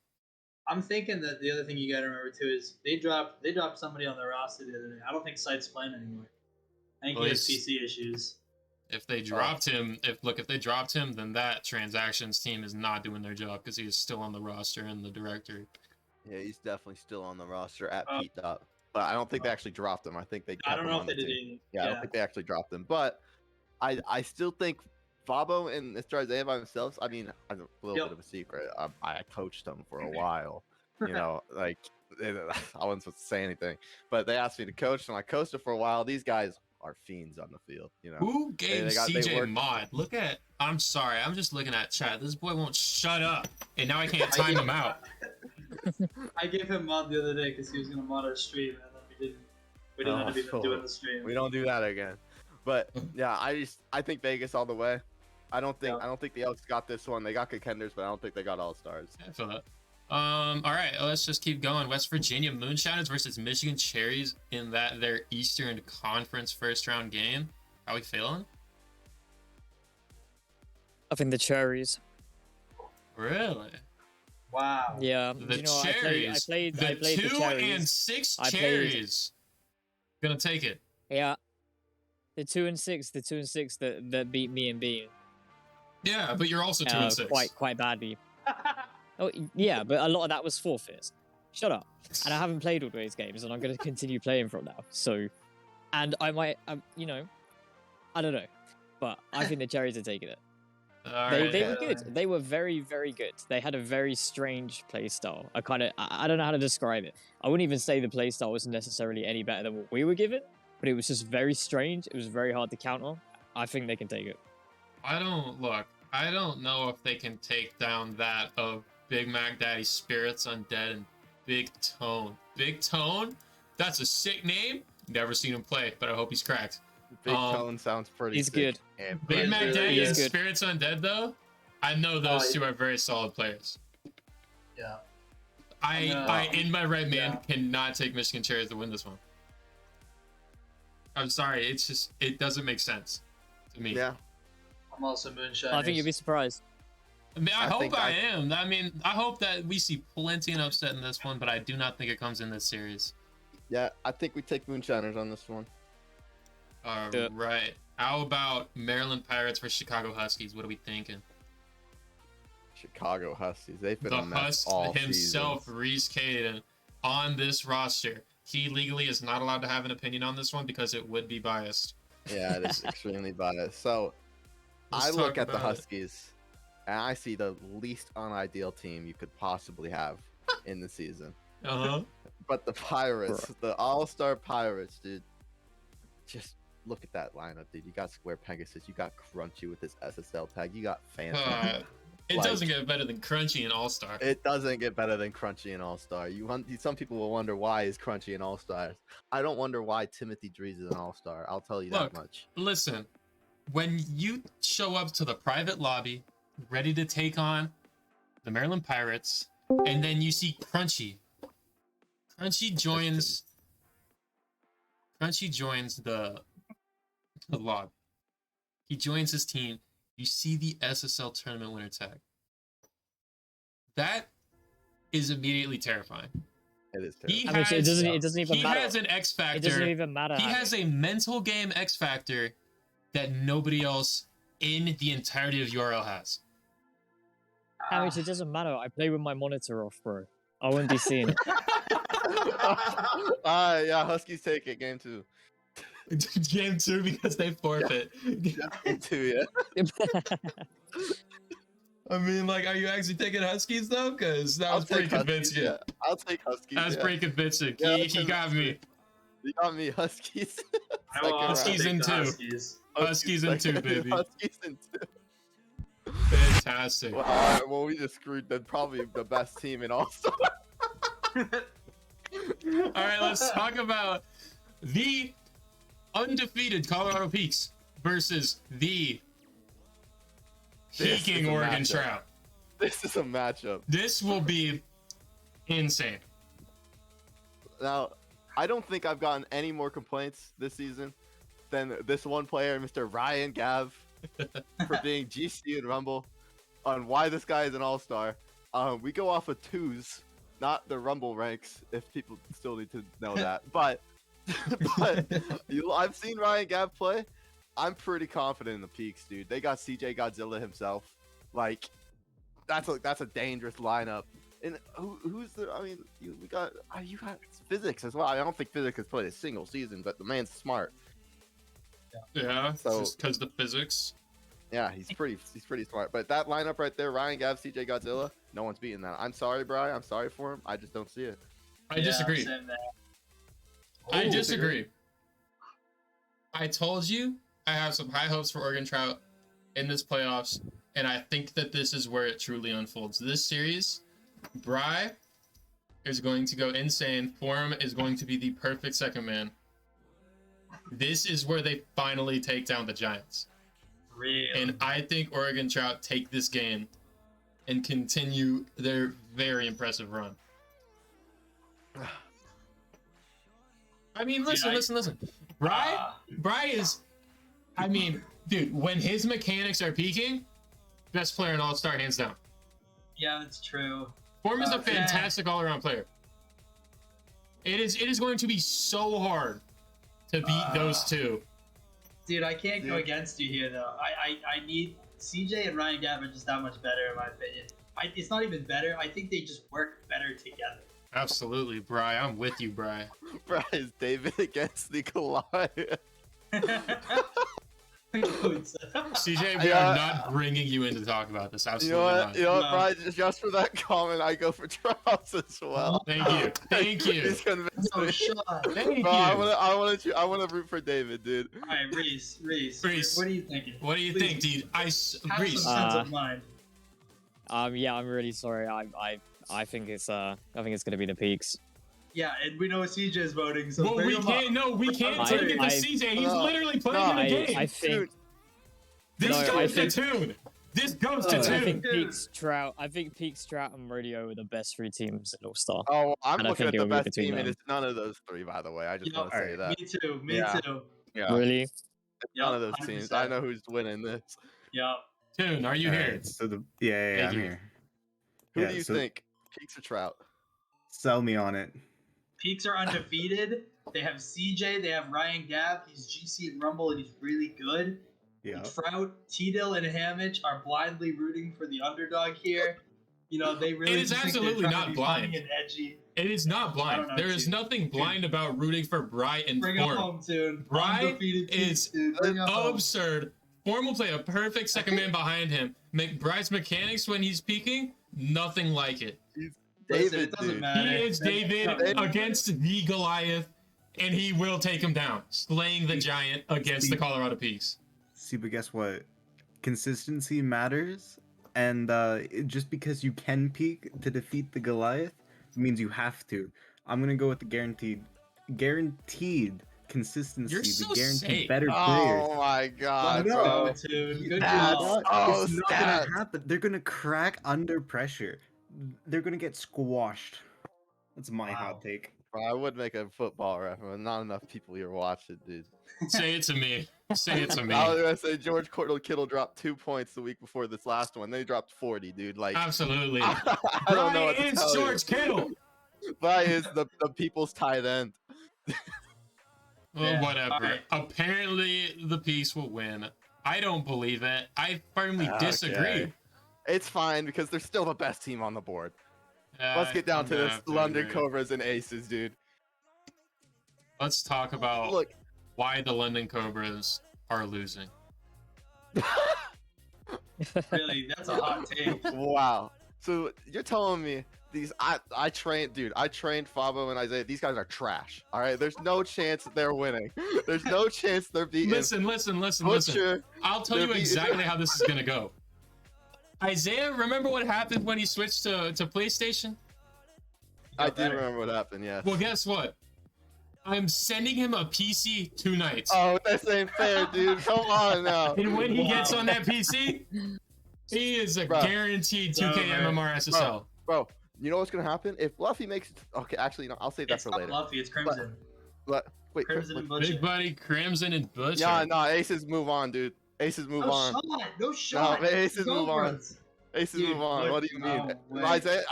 I'm thinking that the other thing you gotta remember too is they dropped somebody on the roster the other day. I don't think Sight's playing anymore. I think Well, he has he's- PC issues. If they dropped him, if they dropped him, then that transactions team is not doing their job because he is still on the roster and the director. Yeah, he's definitely still on the roster at Pete Dot. But I don't think they actually dropped him. I think they. I kept don't him know on if they the did team. either. Yeah, I don't think they actually dropped him. But I still think Fabo and Mr. Isaiah by themselves. I mean, a little Yep. bit of a secret. I coached them for a while. You know, like I wasn't supposed to say anything, but they asked me to coach them. I coached them for a while. These guys are fiends on the field. You know. Who gave they CJ worked- mod? Look at. I'm sorry. I'm just looking at chat. This boy won't shut up, and now I can't time him out. I gave him mod the other day because he was gonna mod our stream, and then we didn't. We didn't end up even doing the stream. We don't do that again. But yeah, I think Vegas all the way. I don't think the Elks got this one. They got contenders, but I don't think they got all stars. I feel that. All right, let's just keep going. West Virginia Moonshiners versus Michigan Cherries in their Eastern Conference first round game. How we feeling? I think the Cherries. Really? Wow. Yeah. The you know, Cherries. I played the 2 Cherries. and 6 I played- Cherries. Gonna take it. Yeah. The 2 and 6 that beat me and Bean. Yeah, but you're also 2 and 6. Quite badly. Oh yeah, but a lot of that was forfeits. Shut up. And I haven't played all those games, and I'm going to continue playing from now. So, and I might, you know, I don't know, but I think the Cherries are taking it. They were good. They were very, very good. They had a very strange play style. I don't know how to describe it. I wouldn't even say the play style was necessarily any better than what we were given, but it was just very strange. It was very hard to counter. I think they can take it. I don't know if they can take down that of Big Mac Daddy Spirits Undead and Big Tone. Big Tone? That's a sick name. Never seen him play, but I hope he's cracked. Big Tone sounds pretty He's sick. good. Big Mac Daddy and Spirits Undead, though, I know those two are very solid players. Yeah. I in my right man, cannot take Michigan Cherries to win this one. I'm sorry, it doesn't make sense to me. Yeah. I'm also Moonshine. I think you'd be surprised. I mean, I hope I am. I mean, I hope that we see plenty of upset in this one, but I do not think it comes in this series. Yeah, I think we take Moonshiners on this one. All right. How about Maryland Pirates versus Chicago Huskies? What are we thinking? Chicago Huskies. They've been the a mess Husk all himself, seasons. Reese Caden, on this roster. He legally is not allowed to have an opinion on this one because it would be biased. Yeah, it is extremely biased. So Let's I look talk at the about it. Huskies, and I see the least unideal team you could possibly have in the season. Uh-huh. But the Pirates, the All-Star Pirates, dude, just look at that lineup, dude. You got Square Pegasus, you got Crunchy with his SSL tag, you got Phantom. It Like, doesn't get better than Crunchy and All-Star. It doesn't get better than Crunchy and All-Star. Some people will wonder why is Crunchy and All-Stars. I don't wonder why Timothy Drees is an All-Star. I'll tell you Look, that much. Listen, when you show up to the private lobby, ready to take on the Maryland Pirates, and then you see Crunchy. Crunchy joins the lobby. He joins his team. You see the SSL tournament winner tag. That is immediately terrifying. It is He terrible. has, it doesn't even he matter. has an X factor. It doesn't even matter. He has a mental game X factor that nobody else in the entirety of URL has. Hamich, it doesn't matter. I play with my monitor off, bro. I wouldn't be seeing it. Yeah, Huskies take it. Game 2. Game 2 because they forfeit. Game 2, yeah. I mean, like, are you actually taking Huskies though? Because that was pretty convincing. Yeah. I'll take Huskies. That was pretty convincing. Yeah, he got me. You got me, Huskies. I will also Huskies take in the 2. Huskies. Huskies in 2, baby. Huskies in 2. Fantastic. Well, all right, well, we just screwed probably the best team in All-Star. All right, let's talk about the undefeated Colorado Peaks versus the peaking Oregon Trout. This is a matchup. This will be insane. Now, I don't think I've gotten any more complaints this season than this one player, Mr. Ryan Gav, for being GC and Rumble, on why this guy is an all-star. We go off of 2s, not the Rumble ranks, if people still need to know that. But I've seen Ryan Gav play. I'm pretty confident in the Peaks, dude. They got CJ Godzilla himself. Like, that's a dangerous lineup. And who's the? I mean, you got Physics as well. I don't think Physics has played a single season, but the man's smart. Yeah, So- just because the physics. Yeah, he's pretty smart. But that lineup right there, Ryan Gav, CJ Godzilla, no one's beating that. I'm sorry, Bri. I'm sorry for him. I just don't see it. I disagree. Same there. I disagree. I told you I have some high hopes for Oregon Trout in this playoffs, and I think that this is where it truly unfolds. This series, Bri is going to go insane. Form is going to be the perfect second man. This is where they finally take down the Giants. Real. And I think Oregon Trout take this game and continue their very impressive run. I mean, listen. Bri is, I mean, dude, when his mechanics are peaking, best player in All-Star, hands down. Yeah, that's true. Form is a fantastic all-around player. It is going to be so hard to beat those two. Dude, I can't go against you here, though. I need CJ and Ryan Gav are just that much better, in my opinion. It's not even better. I think they just work better together. Absolutely, Bri. I'm with you, Bri. Bri, is David against the Goliath? CJ, we are not bringing you in to talk about this. Absolutely not. You know what, Brian? Just for that comment, I go for Trouts as well. Thank you. Thank you. He's convinced No me. shot. Thank Bro, you. I want to root for David, dude. All right, Reese. Reese. What are you thinking? What do you think, dude? Have Reese. some sense of mind. Yeah, I'm really sorry. I think it's gonna be the Peaks. Yeah, and we know CJ's voting, so Well, bring we him can't. up. No, we can't take it to CJ. He's literally playing the game. I think This No, goes I to think- Toon. This goes to I Toon. think Peaks, Trout, and Rodeo are the best 3 teams in All Star. Oh, I'm And I looking think at the it'll be best between team, and them. it's none of those 3, by the way. I just Yup. want to say that. Me too. Me Yeah. too. Yeah, Really? it's none of those teams. 100%. I know who's winning this. Yup. Toon, are you here? Alright, so yeah, Thank I'm you. here. Who Yeah, do you so- think? Peaks or Trout? Sell me on it. Peaks are undefeated. They have CJ. They have Ryan Gabb. He's GC and Rumble, and he's really good. Yeah. Trout, T-Dill, and Hamich are blindly rooting for the underdog here. You know, they really It is just think they're absolutely trying not to be blind. funny and edgy. It is not I blind. don't know, There is Toon. nothing blind about rooting for Bri and Bring it Form. home, Toon. Bri Undefeated Peaks, is dude. Bring it home. absurd. Form will play a perfect second man behind him. Bri's mechanics when he's peaking, nothing like it. Listen, David, it doesn't dude. matter. He is David David. against the Goliath, and he will take him down, slaying the giant against the Colorado Peaks. See, but guess what? Consistency matters, and just because you can peak to defeat the Goliath means you have to. I'm gonna go with the guaranteed consistency, You're so the guaranteed safe. better players. Oh my God, Let's no. bro. go, Toon. Good That's- call. Oh, It's not stats. gonna happen. They're gonna crack under pressure. They're gonna get squashed. That's my Wow. hot take. Bro, I would make a football reference. Not enough people here watch it, dude. Say it to me. Say it to me. I was gonna say George Kittle dropped 2 points the week before this last one. They dropped 40, dude. Like Absolutely. I don't know what Bri to is tell George Kittle. you. Bri is the people's tight end. Well, Yeah, whatever. alright. Apparently, the Peace will win. I don't believe it. I firmly disagree. Okay. It's fine because they're still the best team on the board. Let's get down to I'm gonna this have to London agree. Cobras and Aces, dude. Let's talk about Look, why the London Cobras are losing. Really, that's a hot take. wow. So you're telling me I trained Fabo and Isaiah. These guys are trash. All right, there's no chance they're winning. There's no chance they're beating. Listen. Butcher. I'll tell They're you beating- exactly how this is gonna go. Isaiah, remember what happened when he switched to PlayStation? I do remember what happened. Yes. Well, guess what? I'm sending him a PC tonight. Oh, this ain't fair, dude. Come on now. And when he Wow. gets on that PC, he is a Bro. guaranteed It's 2K over. MMR SSL. Bro, you know what's gonna happen if Fluffy makes it? Okay, actually, no. I'll save that It's for not later. Fluffy, it's Crimson. But wait, Crimson and wait. Butcher. Big Buddy, Crimson, and Butcher. Yeah, no. Aces move on, dude. Aces move No on. shot! No shot! Aces move on. Cobras. Aces Dude, move on. What do you mean? no way.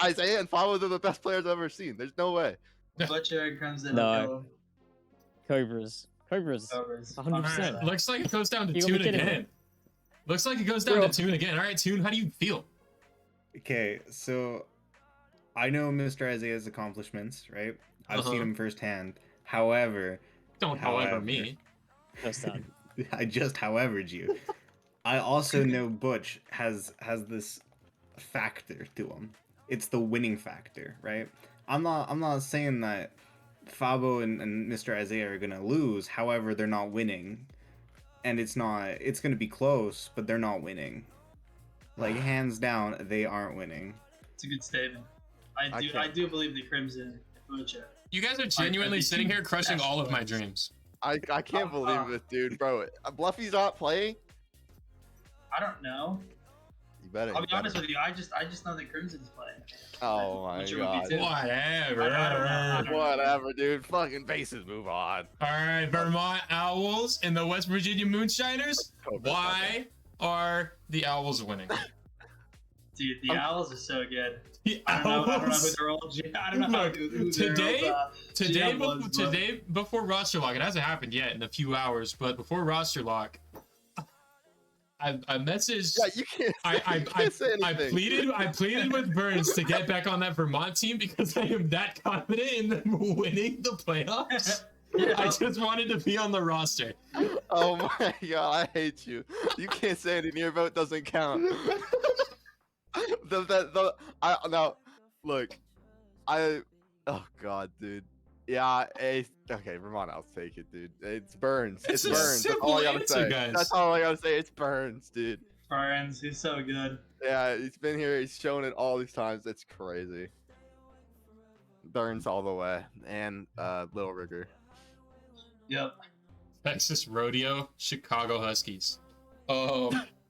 Isaiah and Fabo are the best players I've ever seen. There's no way. Butcher and Crimson. No. Cobras. Cobras. 100%. Alright, looks like it goes down to You gonna Toon be kidding me. again. Looks like it goes down Bro. to Toon again. All right, Toon, how do you feel? Okay, so I know Mr. Isaiah's accomplishments, right? I've seen Uh-huh. him firsthand. However, Don't however me. Just done. I just howevered you. I also know Butch has this factor to him. It's the winning factor, right? I'm not saying that Fabo and Mr. Isaiah are gonna lose. However, they're not winning, and it's gonna be close, but they're not winning. Like hands down, they aren't winning. It's a good statement. I I can't- do believe the Crimson and Butcher. You guys are genuinely the sitting two here crushing best all of my players. dreams. I can't believe it, dude, bro. Bluffy's not playing. I don't know. You better. I'll be honest with you. I just know that Crimson's playing. Oh my Butcher would be god. too. Whatever. I don't know. Whatever, dude. Fucking bases move on. All right, Vermont Owls and the West Virginia Moonshiners. Cobras, Why are the Owls winning? Dude, the Owls are so good. The I don't know who Owls. their old. I don't know how Look, who today- their old, Today, GM was, but- today before roster lock, it hasn't happened yet in a few hours, but before roster lock, I messaged. Yeah, you can't. You can't say anything. I pleaded with Burns to get back on that Vermont team because I am that confident in them winning the playoffs. Yeah. I just wanted to be on the roster. Oh my god, I hate you. You can't say anything. Your vote doesn't count. Now, look, oh god, dude. Yeah, okay, Vermont, I'll take it, dude. It's Burns. It's a Burns. That's simple all I gotta answer, say. guys. That's all I gotta say. It's Burns, dude. Burns, he's so good. Yeah, he's been here. He's shown it all these times. It's crazy. Burns all the way, and Little Rigger. Yep. Texas Rodeo, Chicago Huskies.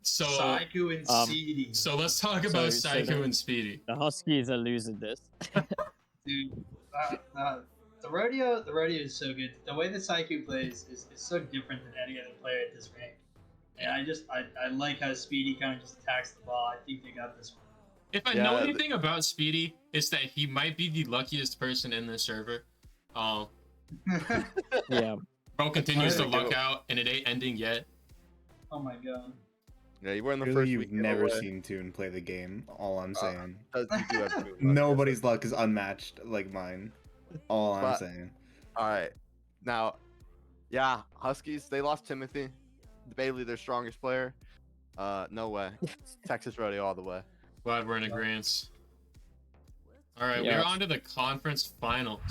So Saiku and Speedy. so let's talk about So Saiku and Speedy. The Huskies are losing this. Dude, the rodeo is so good. The way that Saiku plays is so different than any other player at this rank. And I like how Speedy kind of just attacks the ball. I think they got this one. If I know anything about Speedy, it's that he might be the luckiest person in this server. Yeah. Bro continues to luck out, and it ain't ending yet. Oh my god. Yeah, you were in the Really, first you've week never giveaway. seen Toon play the game. All I'm saying. You do have Toon left. Nobody's luck is unmatched like mine. All I'm But- saying. All right, now, yeah, Huskies. They lost Timothy Bailey, their strongest player. No way. Texas Rodeo all the way. Glad we're in agreement. All right, Yeah. we're on to the conference finals.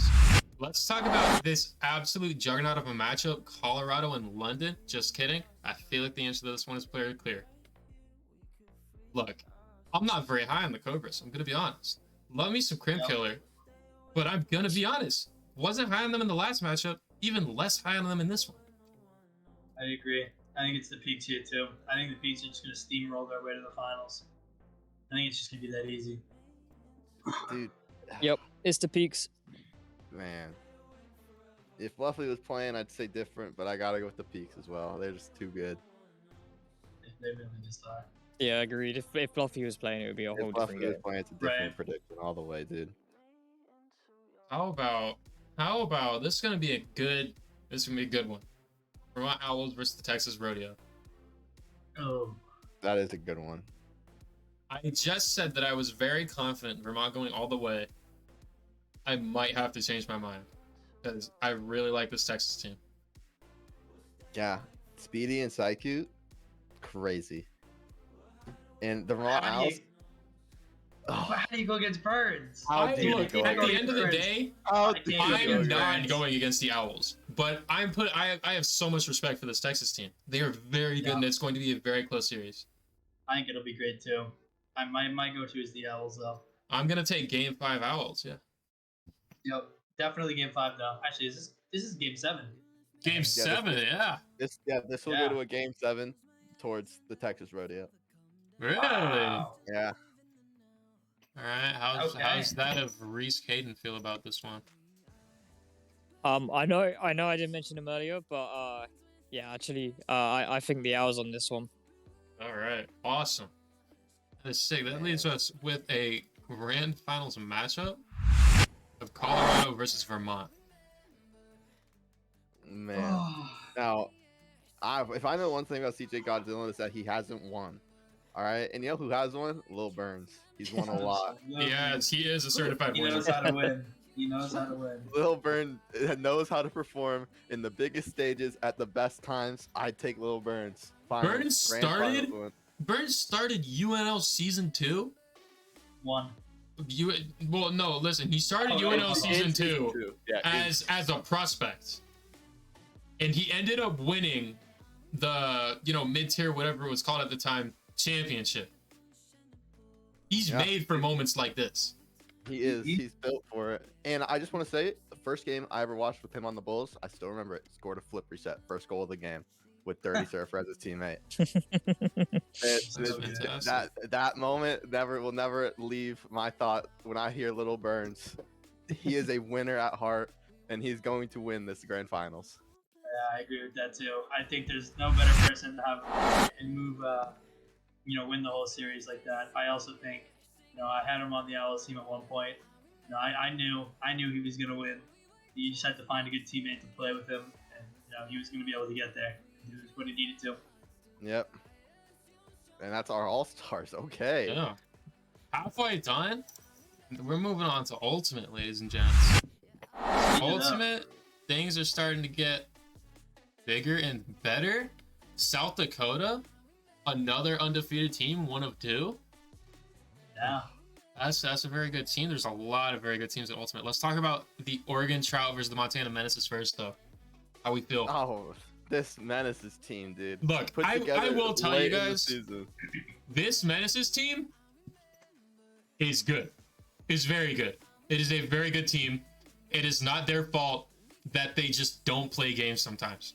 Let's talk about this absolute juggernaut of a matchup, Colorado and London. Just kidding. I feel like the answer to this one is very clear. Look, I'm not very high on the Cobras. I'm going to be honest. Love me some Crimp Killer, but I'm going to be honest. Wasn't high on them in the last matchup, even less high on them in this one. I agree. I think it's the Peaks here too. I think the Peaks are just going to steamroll their way to the finals. I think it's just going to be that easy. Dude, Yep. It's the Peaks. man. If Fluffy was playing, I'd say different, but I gotta go with the Peaks as well. They're just too good. They really just are. Yeah, agreed. If Fluffy was playing, it would be a whole If Fluffy different was game. playing, it's a different Right. prediction all the way, dude. How about this is gonna be a good one. Vermont Owls versus the Texas Rodeo. Oh. That is a good one. I just said that I was very confident in Vermont going all the way. I might have to change my mind because I really like this Texas team. Yeah, Speedy and Saiku, crazy. And the Vermont How do Owls. you- How do you go against Burns? How I, dare you look, go at the against end of the Burns? day, How I can't dare go you I'm against not Burns. going against the Owls, but I have so much respect for this Texas team. They are very good, Yeah. and it's going to be a very close series. I think it'll be great too. My go-to is the Owls though. I'm gonna take Game 5 Owls. Yeah, Yep, definitely Game 5 though. Actually, this is Game 7. Game 7. Yeah, this will Yeah. go to a game 7 towards the Texas Rodeo. really. Wow. Yeah. All right, how's Okay. that of Reese Caden feel about this one? I know I didn't mention him earlier, but yeah, actually, I think the Owls on this one. All right, awesome. That is sick. That leaves us with a grand finals matchup of Colorado versus Vermont. Man. Now, if I know one thing about CJ Godzilla is that he hasn't won. All right, and you know who has won? Lil Burns. He's won a lot. Yes, he is a certified He winner. knows how to win. He knows how to win. Lil Burns knows how to perform in the biggest stages at the best times. I'd take Lil Burns. Burns Grand finals started? win. Burns started UNL season 2. One. Well, no, listen, he started Oh, UNL in season 2 Yeah, as a prospect, and he ended up winning the mid-tier, whatever it was called at the time, championship. He's Yeah. made for moments like this. he is. He's built for it. And I just want to say, the first game I ever watched with him on the Bulls, I still remember it. Scored a flip reset, first goal of the game, with Dirty Surfer as his teammate. That moment will never leave my thought when I hear Little Burns. He is a winner at heart, and he's going to win this grand finals. Yeah, I agree with that too. I think there's no better person to have and move, win the whole series like that. I also think, I had him on the Owls team at one point. I knew he was gonna win. You just had to find a good teammate to play with him, and he was gonna be able to get there. He was what he needed to. Yep. And that's our all-stars. Okay. Yeah. Halfway done. We're moving on to Ultimate, ladies and gents. Ultimate, things are starting to get bigger and better. South Dakota, another undefeated team, one of two. Yeah. That's a very good team. There's a lot of very good teams in Ultimate. Let's talk about the Oregon Trout versus the Montana Menaces first, though. How we feel? Oh, this Menaces team, dude. Look, Put I together will tell late you in the guys, season. this Menaces team is good. Is very good. It is a very good team. It is not their fault that they just don't play games sometimes.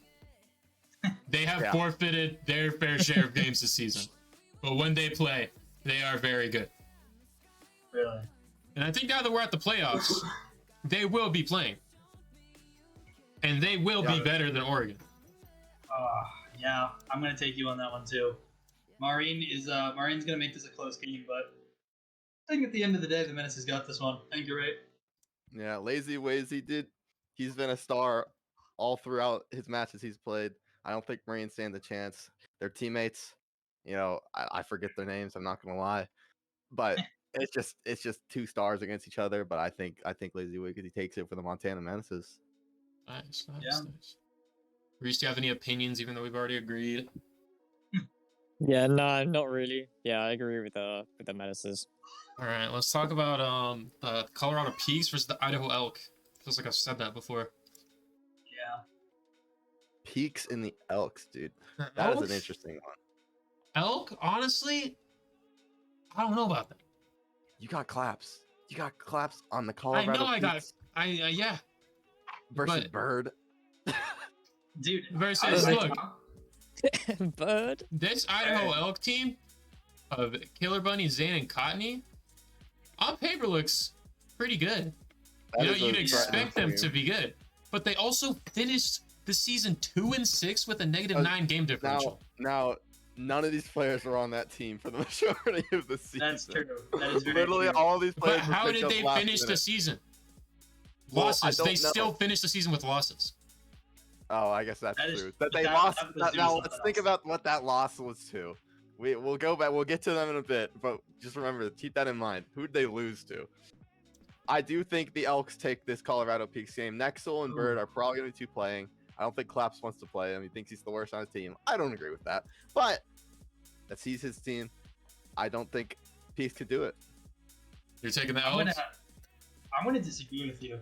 They have forfeited their fair share of games this season. But when they play, they are very good. Really? And I think now that we're at the playoffs, they will be playing. And they will be better than Oregon. Yeah, I'm gonna take you on that one too. Marine's gonna make this a close game, but I think at the end of the day, the Menace has got this one. I think you're right. Yeah, Lazy Wazy did. He's been a star all throughout his matches he's played. I don't think Marines stand a chance. Their teammates, I forget their names. I'm not gonna lie, but it's just 2 stars against each other. But I think Lazy Wazy takes it for the Montana Menaces. Nice. Yeah. Reese, do you have any opinions, even though we've already agreed? Yeah, no, not really. Yeah, I agree with the Menaces. All right, let's talk about the Colorado Peaks versus the Idaho Elk. Feels like I've said that before. Yeah. Peaks in the Elks, dude. The That is Elk? an interesting one. Elk, honestly, I don't know about that. You got claps. You got claps on the I Colorado. know I got Peaks yeah. versus but- Bird. Dude, Versus, look, Bird. this Idaho Elk team of Killer Bunny, Zane, and Cottonee, on paper looks pretty good. You'd expect them to be good, but they also finished the season 2-6 with a -9 game differential. Now, none of these players were on that team for the majority of the season. that's true. That is very Literally, true. all these players. But were how picked did up they last finish the minute. season? Well, Losses. I don't They know. still finished the season with losses. Oh, I guess that's That is- true. That but they that- lost. that was due Now to let's something think else. about what that loss was to. We'll go back. We'll get to them in a bit, but just remember, keep that in mind. Who did they lose to? I do think the Elks take this Colorado Peaks game. Nexel and Bird are probably going to be 2 playing. I don't think Claps wants to play him. He thinks he's the worst on his team. I don't agree with that, but that's his team. I don't think Peaks could do it. You're taking the I'm Elks? gonna disagree with you.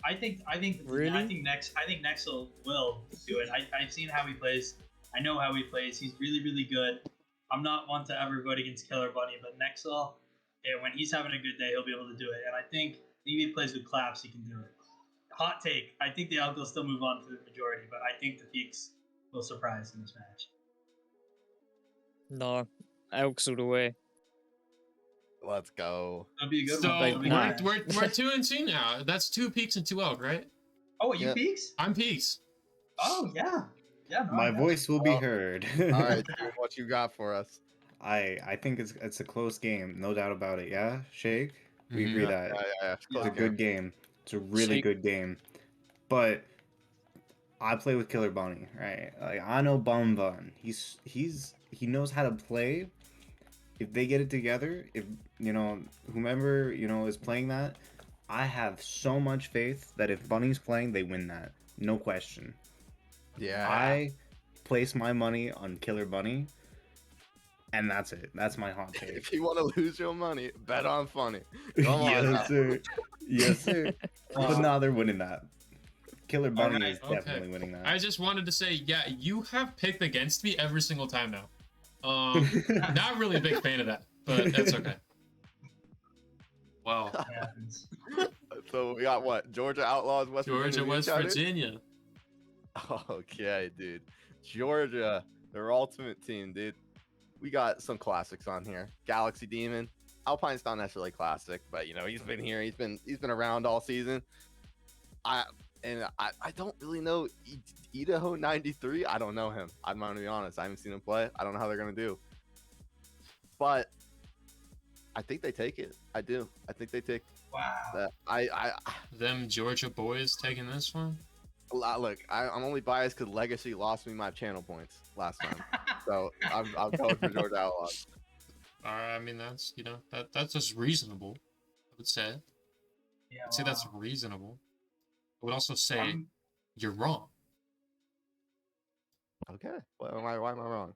I think Really? I think Nexel will do it. I've seen how he plays. I know how he plays. He's really, really good. I'm not one to ever vote against Killer Bunny, but Nexel, when he's having a good day, he'll be able to do it. And I think if he plays with Claps, he can do it. Hot take. I think the Elk will still move on to the majority, but I think the Peaks will surprise in this match. No, Elks all the way. Let's go. That'll be a good So one. That'll be Nah. good. we're 2-2 now. That's 2 Peaks and 2 Elk, right? Oh, you Yeah. Peaks? I'm Peaks. Oh, yeah. Yeah, no, My I got voice will be Oh. heard. All right, dude, what you got for us? I think it's a close game, no doubt about it. Yeah, Shake. We Mhm. agree Yeah, that yeah. it's Close a game. good game. It's a really Shake. good game. But I play with Killer Bunny, right? Like I know Bun Bun. He knows how to play. If they get it together, if whomever is playing that, I have so much faith that if Bunny's playing, they win that, no question. Yeah. I place my money on Killer Bunny, and that's it. That's my hot take. If you want to lose your money, bet on Funny. Come on now. Yes, sir. Yes, sir. But no, they're winning that. Killer Bunny Alright, is okay. definitely winning that. I just wanted to say, yeah, you have picked against me every single time now. Not really a big fan of that, but that's okay. Wow. It happens. So we got what? Georgia Outlaws, West Georgia, Virginia. West each other? Virginia. Okay, dude. Georgia, their ultimate team, dude. We got some classics on here. Galaxy Demon. Alpine's not necessarily classic, but he's been here. He's been around all season. I don't really know Idaho 93. I don't know him. I'm gonna be honest. I haven't seen him play. I don't know how they're gonna do. But I think they take it. I do. I think they take Wow. that. I Them Georgia boys taking this one. Look, I'm only biased because Legacy lost me my channel points last time, so I'm going for Georgia Outlaws. I mean, that's that's just reasonable. I would say. Yeah, I'd say that's reasonable. I would also say you're wrong. Okay, why am I wrong?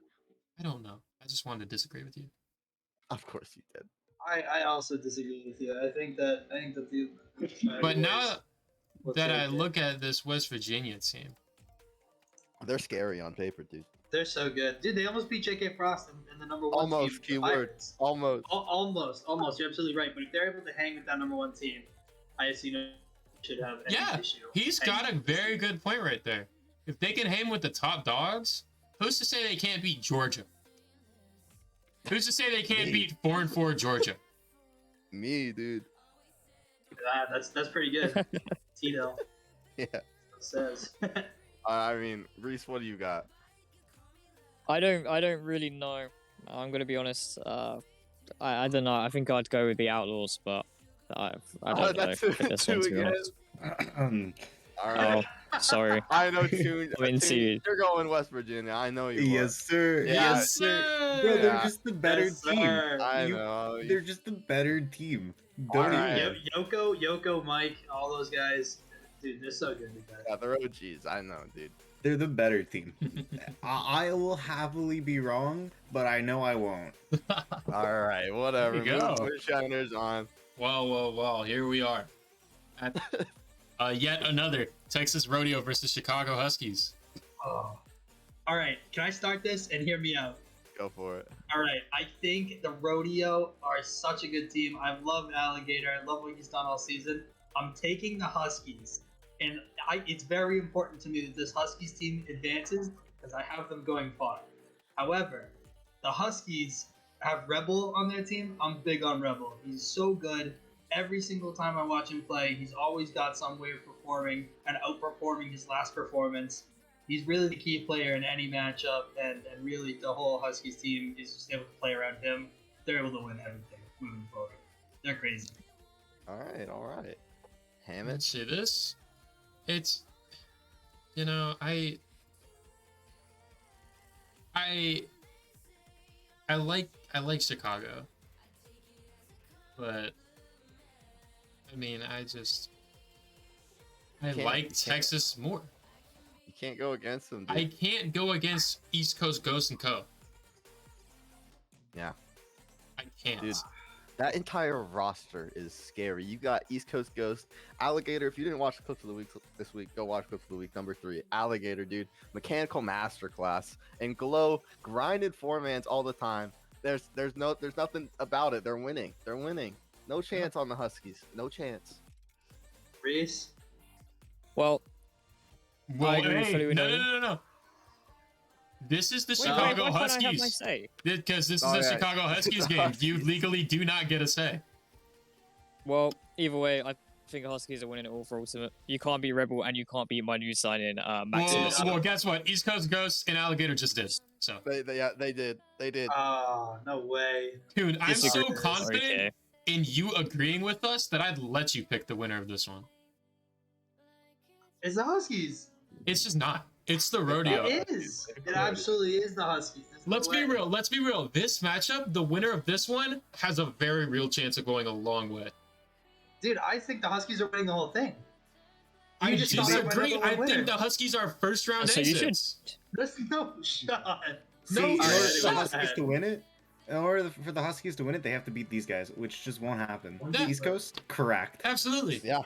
I don't know. I just wanted to disagree with you. Of course you did. I also disagree with you. I think that the. But now that I look at this West Virginia team, They're scary on paper, dude. They're so good, dude. They almost beat J.K. Frost in the number one Almost, team. keyword. Almost. Almost. You're absolutely right. But if they're able to hang with that number one team, I see no should have any issue. He's got a very good point right there. If they can hang with the top dogs, who's to say they can't beat Georgia? Who's to say they can't beat 4-4 Georgia? Me, dude. That's pretty good. Tito. Yeah. Says. I mean, Reese, what do you got? I don't really know. I'm gonna be honest. I don't know. I think I'd go with the Outlaws, but I don't know. That's This one, to be again. honest. All right. Oh, sorry. I know, Tune. I'm into You're going West Virginia. I know you. Yes, sir. Yeah. Yes, sir. Bro, they're Yeah. just the better Yes, team. sir. I You- know. They're just the better team. Don't Alright. even. Yoko, Mike, all those guys, dude, they're so good. Yeah, they're OGs. I know, dude. They're the better team. I will happily be wrong, but I know I won't. All right, whatever. There you go. Moonshiners on. Well, here we are. At, yet another Texas Rodeo versus Chicago Huskies. Oh. All right, can I start this and hear me out? Go for it. All right, I think the Rodeo are such a good team. I love Alligator. I love what he's done all season. I'm taking the Huskies, and it's very important to me that this Huskies team advances because I have them going far. However, the Huskies have Rebel on their team. I'm big on Rebel. He's so good. Every single time I watch him play, he's always got some way of performing and outperforming his last performance. He's really the key player in any matchup, and really the whole Huskies team is just able to play around him. They're able to win everything moving forward. They're crazy. All right. Let's Hammett. see this. It's, I like Chicago, but I mean, I like Texas more. You can't go against them, dude. I can't go against East Coast Ghost and Co. Yeah. I can't. Dude, that entire roster is scary. You got East Coast Ghost, Alligator. If you didn't watch the clips of the week this week, go watch clips of the week number 3. Alligator, dude, mechanical masterclass, and Glow grinded 4-mans all the time. There's nothing about it. They're winning. No chance on the Huskies. No chance. Reese? Well, Well, I agree hey, fully with you. no. This is the why Chicago can't I have my Huskies. say? Because this is Oh, the yeah. Chicago Huskies game. You legally do not get a say. Well, either way, I think Huskies are winning it all for Ultimate. You can't beat Rebel, and you can't beat my new sign-in, Maximus. Well, guess what? East Coast Ghosts and Alligator just did. So, They did. No way. dude, I'm so Disagree. confident Okay. in you agreeing with us that I'd let you pick the winner of this one. It's the Huskies. It's just not. It's the rodeo. It is. It absolutely is the Huskies. There's no Let's be way. real. Let's be real. This matchup, the winner of this one, has a very real chance of going a long way. Dude, I think the Huskies are winning the whole thing. I You just thought I disagree. went up I with one think winner. the Huskies are first round So you should. exits. There's no shot. See, No in order shot. for the Huskies to win it, for the Huskies to win it, they have to beat these guys, which just won't happen. Yeah. East Coast, correct. Absolutely. Yeah.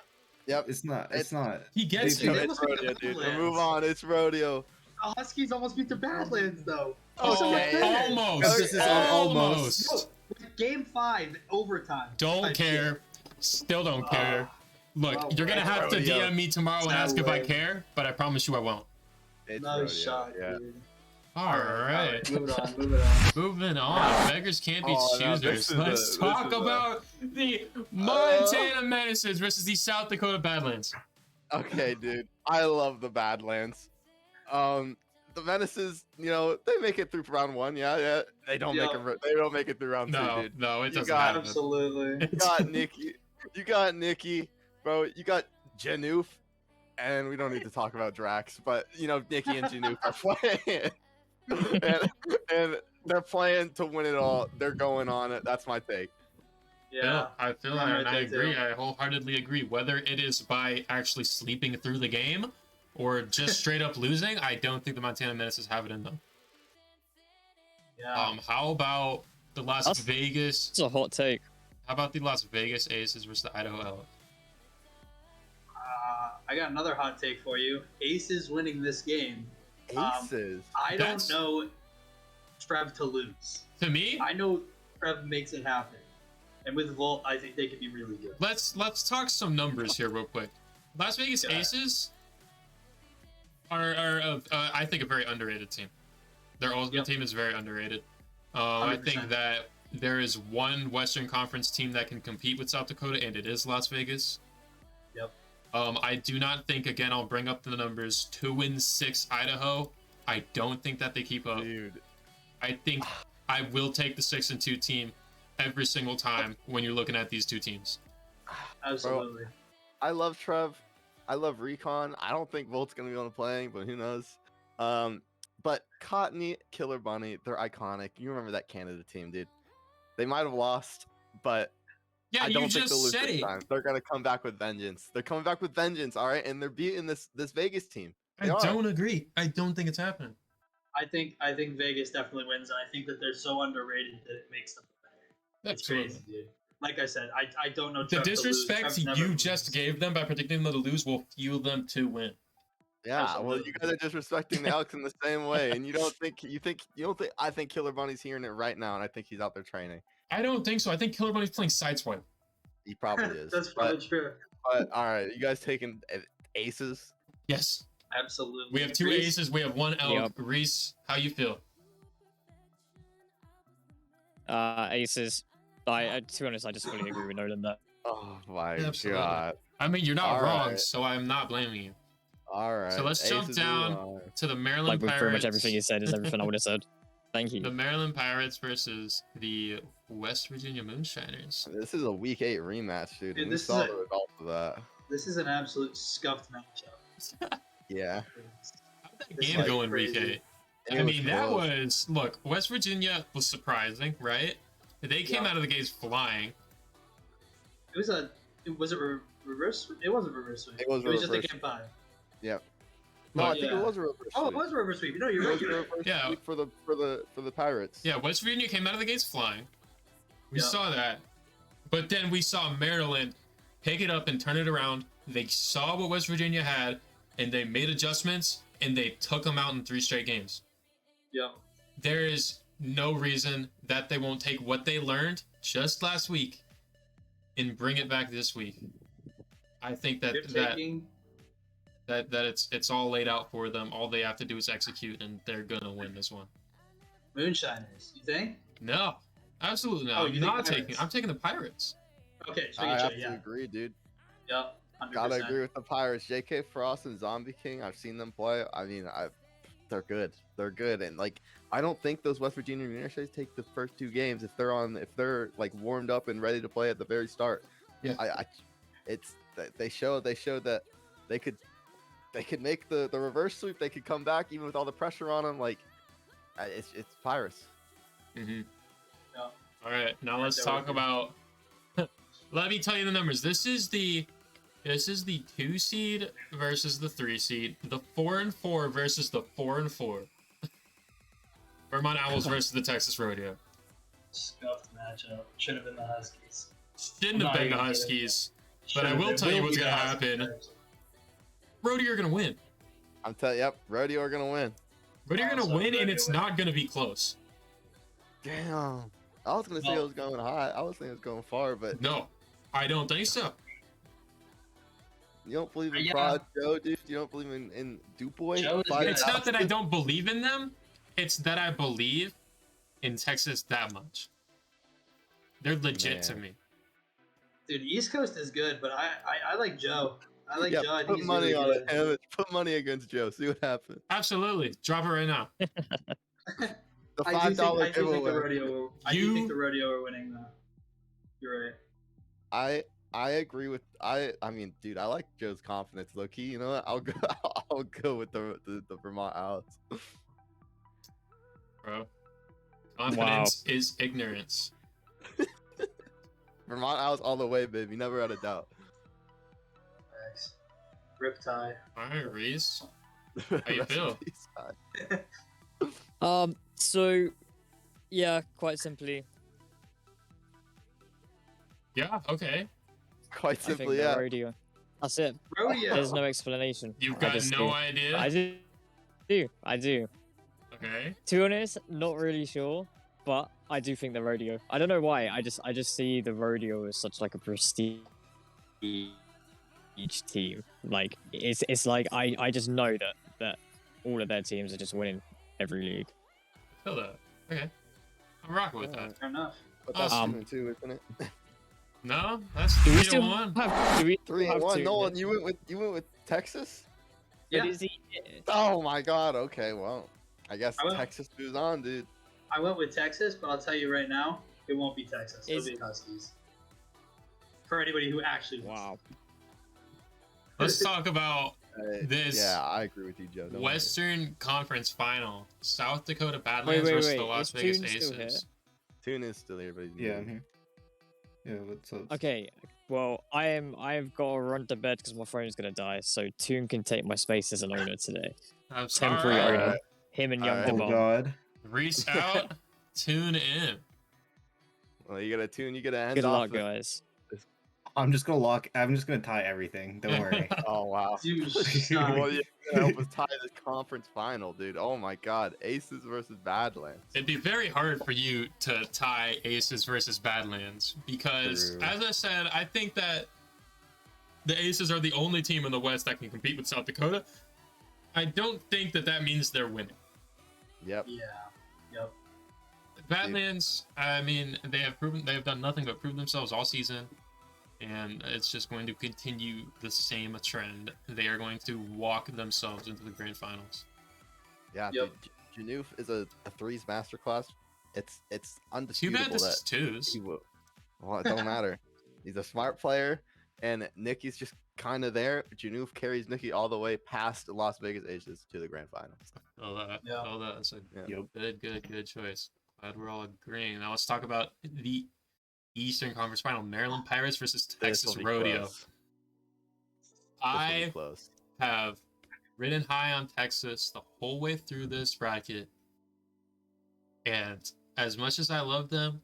Yep. It's not. It's not. He gets They- it. They It's must be rodeo, the dude. Badlands. Move on. It's rodeo. The Huskies almost beat the Badlands, though. Oh, Okay. almost. This is almost. No, Game 5, overtime. Don't Type care. Still don't care. Look, no you're gonna way. have to Rodeo. DM me tomorrow and No ask if I way. care, but I promise you I won't. It's No rodeo. shot, Yeah. dude. All right. Move it on. Moving on. Beggars can't be Oh, no, choosers. this is Let's a- talk this is a- about the Montana Menaces versus the South Dakota Badlands. Okay, dude. I love the Badlands. The Menaces, they make it through round 1. Yeah. They don't make it. They don't make it through round 2, No, dude. no, it You doesn't got- matter. Absolutely. You got Nikki. You got Nikki, bro. You got Janoof. and we don't need to talk about Drax, but you know, Nikki and Janook are playing, and they're playing to win it all. They're going on it. That's my take. Yeah, I feel I'm right and I there, agree. too. I wholeheartedly agree. Whether it is by actually sleeping through the game or just straight up losing, I don't think the Montana Menaces have it in them. Yeah. How about the Las Vegas? It's a hot take. How about the Las Vegas Aces versus the Idaho Elks? I got another hot take for you. Aces winning this game. Aces. I don't know Trev to lose. To me, I know Trev makes it happen. And with Volt, I think they could be really good. let's talk some numbers here real quick. Las Vegas Aces are I think a very underrated team. Their ultimate team is very underrated. I think that there is one Western Conference team that can compete with South Dakota, and it is Las Vegas. Yep. I do not think, again, I'll bring up the numbers, 2-6 Idaho. I don't think that they keep up. Dude. I think I will take the 6-2 team every single time when you're looking at these two teams. Absolutely. Bro, I love Trev. I love Recon. I don't think Volt's going to be on the playing, but who knows? But Cottony, Killer Bunny, they're iconic. You remember that Canada team, dude. They might have lost, but yeah, I don't you think they'll lose just said this it. time. They're going to come back with vengeance. They're coming back with vengeance, all right? And they're beating this Vegas team. I don't agree. I don't think it's happening. I think Vegas definitely wins, and I think that they're so underrated that it makes them better. Absolutely. It's crazy, dude. Like I said, I don't know. The Trev disrespect to lose. you just gave them by predicting them to lose will fuel them to win. Yeah, Absolutely. well, you guys are disrespecting the Elks in the same way, and you don't think. I think Killer Bunny's hearing it right now, and I think he's out there training. I don't think so. I think Killer Bunny's playing Sideswipe. He probably is. That's probably true. But all right, you guys taking aces? Yes. Absolutely. We have two Reese? aces. We have one elk. Yep. Reese, how you feel? Aces. To be honest, I just fully agree with Nolan there. Oh my Absolutely. god! I mean, you're not All wrong, right. so I'm not blaming you. All right. So let's jump aces down move on. to the Maryland Like with Pirates. pretty much everything he said is everything I would have said. Thank The you. Maryland Pirates versus the West Virginia Moonshiners. This is a Week 8 rematch, dude. Dude, And we this is saw a- the results of that. This is an absolute scuffed matchup. Yeah. How'd that This game is go in crazy. Week 8? It I mean, that close. was... Look, West Virginia was surprising, right? They came Yeah. out of the gates flying. Was it reverse? It wasn't reverse sweep. It was just a reverse. game 5. Yep. No, I think Yeah. it was a reverse Oh, it sweep. was a reverse sweep. No, It you're was right. a reverse Yeah. sweep for the Pirates. Yeah, West Virginia came out of the gates flying. We Yeah. saw that. But then we saw Maryland pick it up and turn it around. They saw what West Virginia had, and they made adjustments, and they took them out in 3 straight games. Yeah. There is no reason that they won't take what they learned just last week and bring it back this week. I think that You're taking. that it's all laid out for them. All they have to do is execute, and they're gonna win this one. Moonshiners, you think? No, absolutely not. Oh, I'm you think not taking. Pirates? I'm taking the Pirates. Okay, just I making have sure. to Yeah. agree, dude. Yeah. 100%. Gotta agree with the Pirates. J.K. Frost and Zombie King. I've seen them play. I mean, they're good. They're good, and like I don't think those West Virginia Universities take the first 2 games if they're like warmed up and ready to play at the very start. Yeah. They showed that they could make the reverse sweep. They could come back even with all the pressure on them. Like it's Pirates. Mm-hmm. Yeah. All right, now let's there talk we about. Let me tell you the numbers. This is the 2 seed versus the 3 seed. The 4-4 versus the 4-4. Vermont Owls versus the Texas Rodeo. Scuffed matchup. Should have been the Huskies. Shouldn't have Not been the even kidding. Huskies. But I Should've will been. tell you what's be gonna the Huskies happen. first. Rodeo are gonna win. I'm telling you, yep, Rodeo are gonna win. Rodeo are gonna Also, win, and Rodeo it's win. not gonna be close. Damn. I was gonna say it was going high. I was saying it was going far, but No, I don't think so. you don't believe in Yeah. Prod Joe, dude. You don't believe in Dupoy. Joe is Five good. It's not that I thousand? don't believe in them. It's that I believe in Texas that much. They're legit to Man. me. Dude, East Coast is good, but I like Joe. I like Yeah, Joe. I think put he's money really on good. it. Damn it. Put money against Joe. See what happens. Absolutely, drop it right now. The I do $5 think the giveaway. rodeo. I do think the rodeo are winning though. You're right. I agree with I mean, dude, I like Joe's confidence, low key. You know what? I'll go. I'll go with the Vermont Owls. Bro, confidence is ignorance. Vermont Owls all the way, baby. Never had a doubt. Thanks. Riptide. All right, Reese. How you Rest in feel? peace, So, yeah, quite simply, Yeah. Okay. Quite I think simply, the yeah. rodeo. That's it. Rodeo. There's no explanation. You've I got just no do. idea. I do. I do. Okay. To be honest, not really sure, but I do think the rodeo. I don't know why. I just see the rodeo as such like a prestige team. Like it's like I just know that all of their teams are just winning every league. I feel that. Okay. I'm rocking with that. Fair enough. But that's Awesome. 2-2, isn't it? No, that's Do we 3 to still 1. have? Do we 3-1. two? Nolan, you went with Texas. Yeah. But is he? Oh my God. Okay, well, I guess I will. Texas moves on, dude. I went with Texas, but I'll tell you right now, it won't be Texas. It'll Is- be Huskies. For anybody who actually wants. Wow. Let's talk about Uh, this Yeah, I agree with you, Joe. Don't worry. Western Conference Final. South Dakota Wait, Badlands versus the wait. Las Is Vegas Toon still here? Aces. Tune is still here, but he's Yeah, I'm muted. here. Yeah, what's up? Okay. Well, I've got to run to bed because my phone's gonna die. So Toon can take my space as an owner today. I'm Temporary sorry. owner. Him and Young Alright. Oh Devon. God. Reese out. Tune in. Well, you gotta tune. You gotta end Good off. luck, guys. I'm just gonna tie everything. Don't worry. Oh wow. Dude, Well, stop. you're gonna help us tie this conference final, dude. Oh my God, Aces versus Badlands. It'd be very hard for you to tie Aces versus Badlands because, True. as I said, I think that the Aces are the only team in the West that can compete with South Dakota. I don't think that means they're winning. Yep. Yeah. Yep. Badlands, I mean, they have done nothing but prove themselves all season, and it's just going to continue the same trend. They are going to walk themselves into the grand finals. Yeah. Yep. Dude, Januf is a threes masterclass. It's Too undisputable bad this that is twos. he will. Well, it don't matter. He's a smart player, and Nikki's just kind of there. Januf carries Nikki all the way past the Las Vegas Aces to the grand finals. Yeah. All that. That's a Yep. good choice. Glad we're all agreeing. Now let's talk about the Eastern Conference Final: Maryland Pirates versus Texas This'll be Rodeo. close. This'll be I close. have ridden high on Texas the whole way through this bracket, and as much as I love them,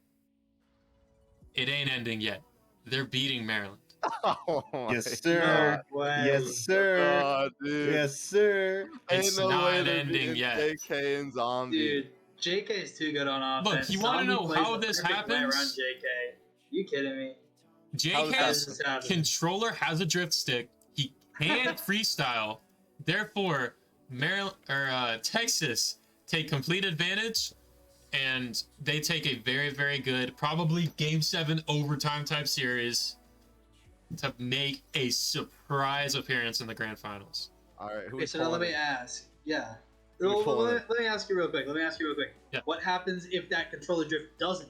it ain't ending yet. They're beating Maryland. Oh my Yes, sir. No way. Yes, sir. God, dude. Yes, sir. It's Ain't no way not they're ending beating yet. JK and Zombie. Dude, JK is too good on Look, offense. you wanna Zombie know plays how the this perfect way around happens? JK. You kidding me? How does How does JK's this happen? controller has a drift stick. He can't freestyle. Therefore, Maryland or Texas take complete advantage, and they take a very, very good, probably Game 7 overtime type series to make a surprise appearance in the grand finals. All right. Okay, so now let me ask. Yeah. Who's pulling Let me ask you real quick. Yeah. What happens if that controller drift doesn't?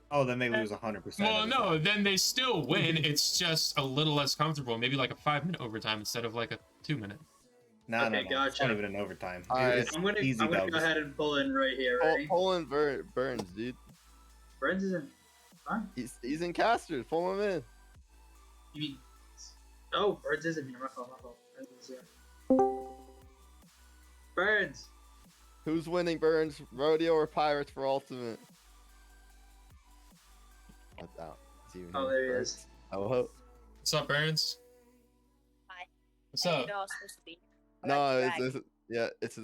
Oh, then they lose 100%. Well, of the no, time. then they still win. It's just a little less comfortable. Maybe like a 5-minute overtime instead of like a 2-minute. No, Okay, no. It's not gotcha. even an overtime. All right. It's I'm gonna easy go dubs. ahead and pull in right here. Ready? Poland Burns, dude. Burns isn't. Huh? He's in Casters. Pull him in. You mean? Oh, Burns isn't here. My fault. Burns is here. Burns. Who's winning, Burns? Rodeo or Pirates for Ultimate? That's out. It's even Oh, here. there he Burns. is. Oh, What's up, Burns? Hi. What's I up? didn't know I was supposed to be. I no, got it's dragged. yeah, it's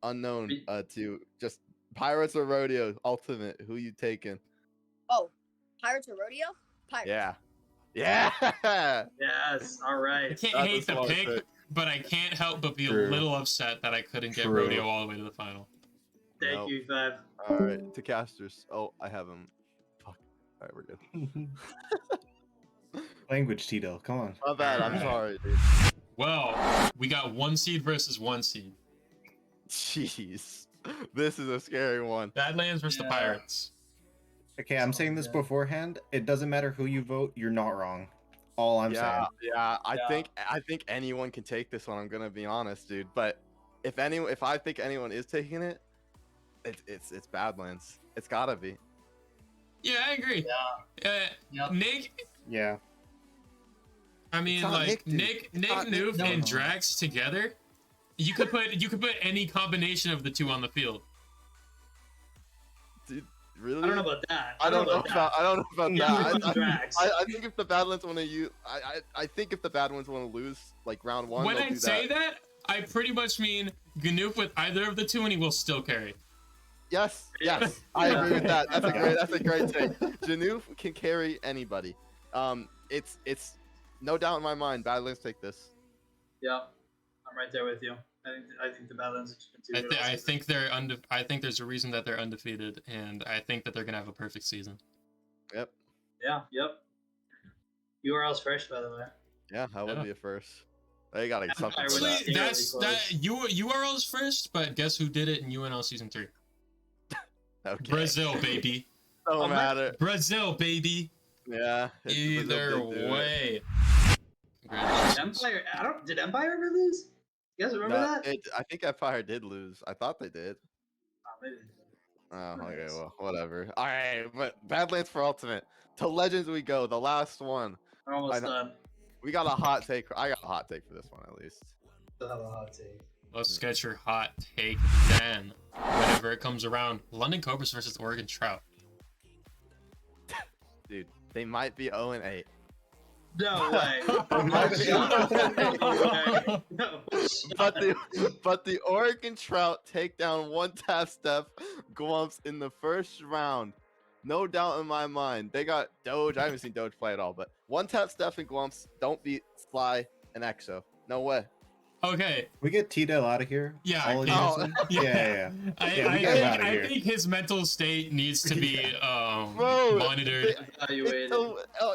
unknown to just Pirates or Rodeo Ultimate. Who you taking? Oh, Pirates or Rodeo? Pirates. Yeah. Yeah. Yes. All I right. can't That's a hate the smart pick, pick. but I can't help but be True. a little upset that I couldn't get True. Rodeo all the way to the final. Thank Nope. you, Five. All right, to Casters. Oh, I have him. Fuck. All right, we're good. Language, Tito. Come on. My bad. I'm sorry, dude. Well, we got 1 seed versus 1 seed. Jeez, this is a scary one. Badlands versus the Yeah. Pirates. Okay, I'm saying this Yeah. beforehand. It doesn't matter who you vote. You're not wrong. All I'm Yeah, saying. yeah. I Yeah. think anyone can take this one. I'm gonna be honest, dude. But if I think anyone is taking it, it's Badlands. It's gotta be. Yeah, I agree. Yep. Nick, Yeah. I mean, not like Nick, dude. Nick, It's not Nick. Noof, No. and Drax together. You could put any combination of the two on the field. Dude, really? I don't know about that. I don't know about Yeah, that. Drax. I think if the Badlands want to use, I think if the Badlands want to lose like round one, When they'll I do say that, I pretty much mean Ganoof with either of the two, and he will still carry. Yes, I agree with that. That's a great take. Janoof can carry anybody. It's no doubt in my mind. Badlands take this. Yep. I'm right there with you. I think the Badlands are just gonna do I think I think there's a reason that they're undefeated, and I think that they're gonna have a perfect season. Yep. Yeah. Yep. URL's first, by the way. Yeah, that would Yeah. be a first. They gotta get something for Actually, that. Really that's close. that URL's first, but guess who did it in UNL season 3? Okay. Brazil, baby. Don't matter. Brazil, baby. Yeah. it's Brazil Either did do it. way. Congratulations. Empire. Did Empire ever lose? You guys remember No, that? I think Empire did lose. I thought they did. Oh, maybe. Oh, okay, well, whatever. All right, but Badlands for Ultimate. To Legends we go. The last one. We're almost I know. done. We got a hot take. I got a hot take for this one at least. Still have a hot take. Let's get your hot take then. Whenever it comes around. London Cobras versus Oregon Trout. Dude, they might be 0-8. No way. They might be No 0-8. way. No. But the Oregon Trout take down one tap Steph Glumps in the first round. No doubt in my mind. They got Doge. I haven't seen Doge play at all, but one tap Steph and Glumps don't beat Sly and Exo. No way. Okay. We get T-Dell out of here. Yeah, All yeah. Jameson? Yeah. Yeah, we get him outta I here. think his mental state needs to be Bro, monitored. Evaluated.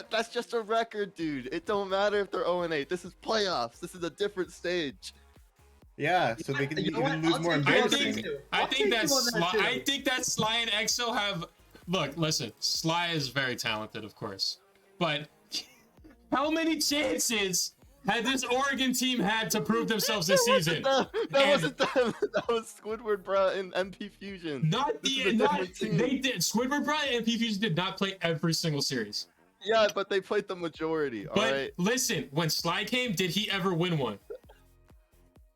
That's just a record, dude. It don't matter if they're 0-8. This is playoffs. This is a different stage. Yeah, so they can You know even what? lose I'll more take you on embarrassing. that too. I I'll think take that you on Sly, too. I think that Sly and EXO have. Look, listen. Sly is very talented, of course, but how many chances had this Oregon team had to prove themselves this season? That And- wasn't them. That was Squidward, bro, in MP Fusion. Not This is the a not different team. they did. Squidward Bryant and P Fusion did not play every single series. Yeah, but they played the majority. All But right. listen, when Sly came, did he ever win one?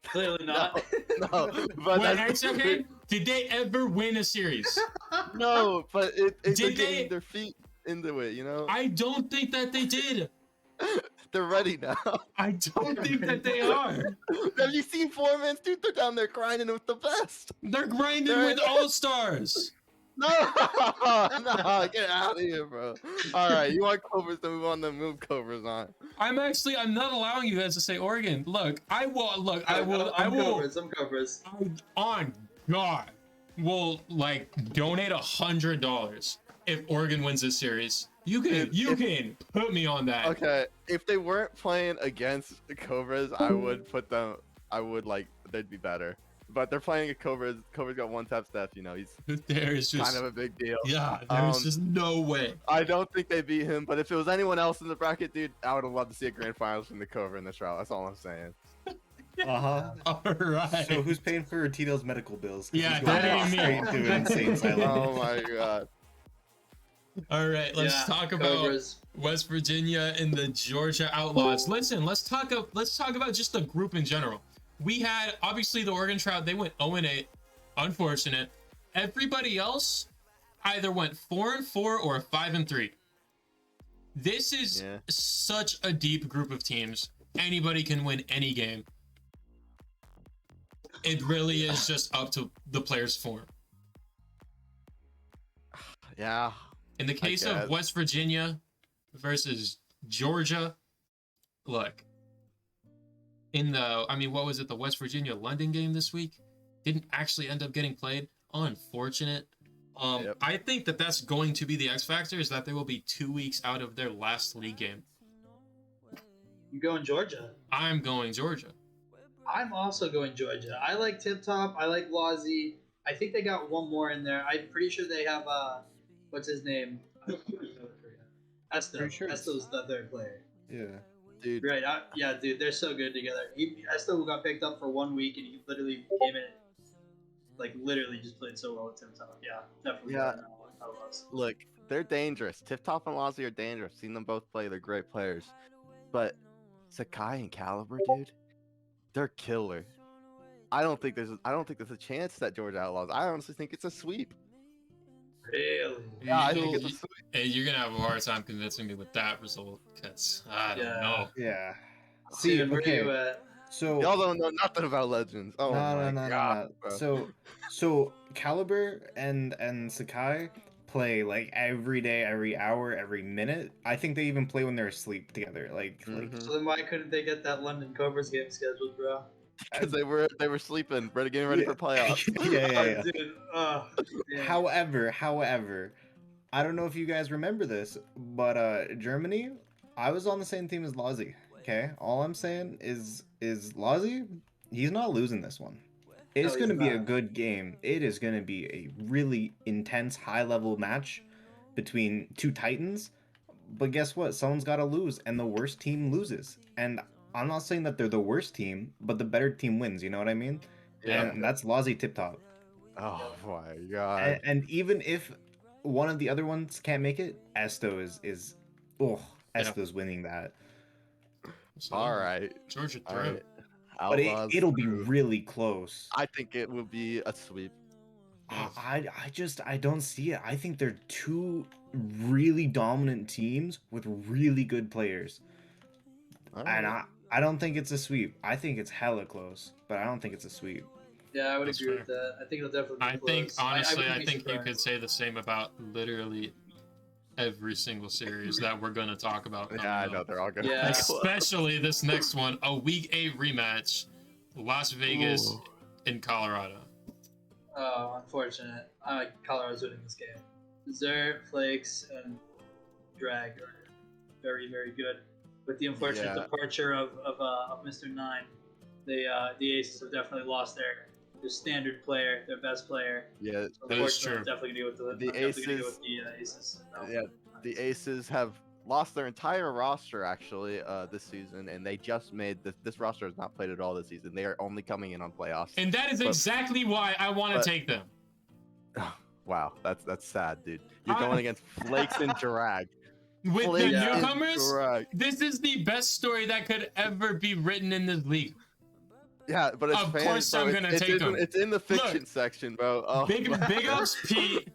Clearly not. No, but When that's EXO came, did they ever win a series? no, but it's Did getting they- their feet into it. You know, I don't think that they did. they're ready now. I don't think that they are. Have you seen Foreman's dude? They're down there grinding with the best. They're grinding They're- with all stars. No, no, get out of here, bro. All right, you want Cobras, then we want to move Cobras on. I'm not allowing you guys to say Oregon. Look, I will. I'm Cobras. On God, will like donate $100 if Oregon wins this series. You can put me on that. Okay, if they weren't playing against the Cobras, I would put them. I would like they'd be better. But they're playing a Cobras. Cobras got one tap Steph. You know, he's There's just kind of a big deal. yeah. There's just no way. I don't think they beat him, but if it was anyone else in the bracket, dude, I would have loved to see a grand finals from the Cobra in this route. That's all I'm saying. Uh-huh. All right. So who's paying for Tito's medical bills? 'Cause Yeah, he's going that ain't me. straight to Insane Asylum. Oh my god. All right. Let's talk about Cobras. West Virginia and the Georgia Outlaws. Listen, let's talk about just the group in general. We had obviously the Oregon Trout. They went 0-8. Unfortunate. Everybody else either went 4-4 or 5-3. This is Yeah. such a deep group of teams. Anybody can win any game. It really is just up to the player's form. Yeah. In the case guess. of West Virginia versus Georgia, look. What was it? The West Virginia London game this week didn't actually end up getting played. Unfortunate. Yep. I think that that's going to be the X factor, is that they will be 2 weeks out of their last league game. You going Georgia? I'm going Georgia. I'm also going Georgia. I like Tip Top. I like Lazi. I think they got one more in there. I'm pretty sure they have what's his name? Esther. Pretty sure. Esther's the third player. Yeah. Dude. Right. Yeah, dude, they're so good together. I still got picked up for 1 week, and he literally came in, like literally just played so well with Tim Top. Yeah, definitely. Yeah. I was. Look, they're dangerous. Tip Top and Lozzie are dangerous. Seen them both play. They're great players. But Sakai and Caliber, dude, they're killer. I don't think there's a chance that Georgia Outlaws. I honestly think it's a sweep. Really? Yeah, I think it's a sweep. Hey, you're gonna have a hard time convincing me with that result, because I don't know. Yeah. See, Steven, where okay. you at? So Y'all don't know nothing about Legends. Oh my god. Bro. So Caliber and Sakai play like every day, every hour, every minute. I think they even play when they're asleep together. Like So then why couldn't they get that London Cobras game scheduled, bro? Because they were sleeping, getting ready for playoffs. yeah. Dude, damn. However, I don't know if you guys remember this, but Germany, I was on the same team as Lozzie. Okay, all I'm saying is Lozzie, he's not losing this one. It's going to be a good game. It is going to be a really intense, high-level match between two titans. But guess what? Someone's got to lose, and the worst team loses. And I'm not saying that they're the worst team, but the better team wins. You know what I mean? Yeah. And that's Lozzie Tip Top. Oh my god. And even if one of the other ones can't make it, Esto is Esto's winning that. So, All right. Georgia All through. right. But it'll be really close. I think it will be a sweep. I don't see it. I think they're two really dominant teams with really good players. And I don't think it's a sweep. I think it's hella close, but I don't think it's a sweep. Yeah, I would That's agree fair. with that. I think it'll definitely be I close. think, honestly, I wouldn't be think you surprised. could say the same about literally every single series that we're going to talk about. Yeah, I know they're all gonna. Yeah. be close. Especially this next one, a Week 8 rematch, Las Vegas Ooh. in Colorado. Oh, unfortunate. Colorado's winning this game. Dessert, Flakes, and Drag are very, very good. With the unfortunate departure of Mr. Nine, the Aces have definitely lost their standard player, their best player. Yeah, That is true. I'm definitely gonna go with the Aces. yeah. The Aces have lost their entire roster actually this season, and they just made this roster has not played at all this season. They are only coming in on playoffs. And that is exactly why I want to take them. Wow, that's sad, dude. You're going against Flakes and Drag. With Flakes the and newcomers, Drag. this is the best story that could ever be written in this league. Yeah, but it's Of fans, course bro. I'm gonna take them. It's in the fiction Look, section, bro. Oh, Big ups Pete.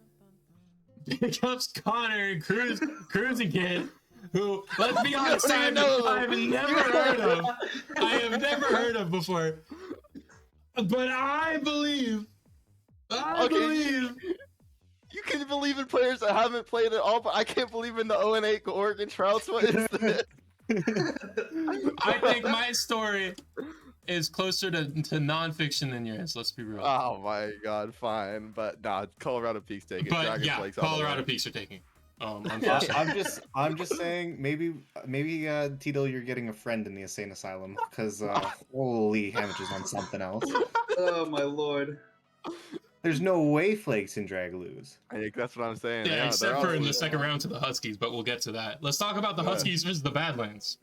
Big ups Connor and Cruising Kid, who, let's be honest, I have never heard of. I have never heard of before. But I believe. You can believe in players that haven't played at all, but I can't believe in the 0-8 Oregon Trouts. What is this? I think my story is closer to nonfiction than yours. Let's be real. Oh my god, fine, but nah, Colorado Peaks taking. But Dragon yeah, Flakes all the Colorado way. Peaks are taking. Yeah, I'm just saying maybe Tito, you're getting a friend in the insane asylum because holy Hamich is on something else. Oh my lord. There's no way Flakes and Drag lose. I think that's what I'm saying. Yeah, they're except for in the all- second round to the Huskies, but we'll get to that. Let's talk about the Huskies versus the Badlands.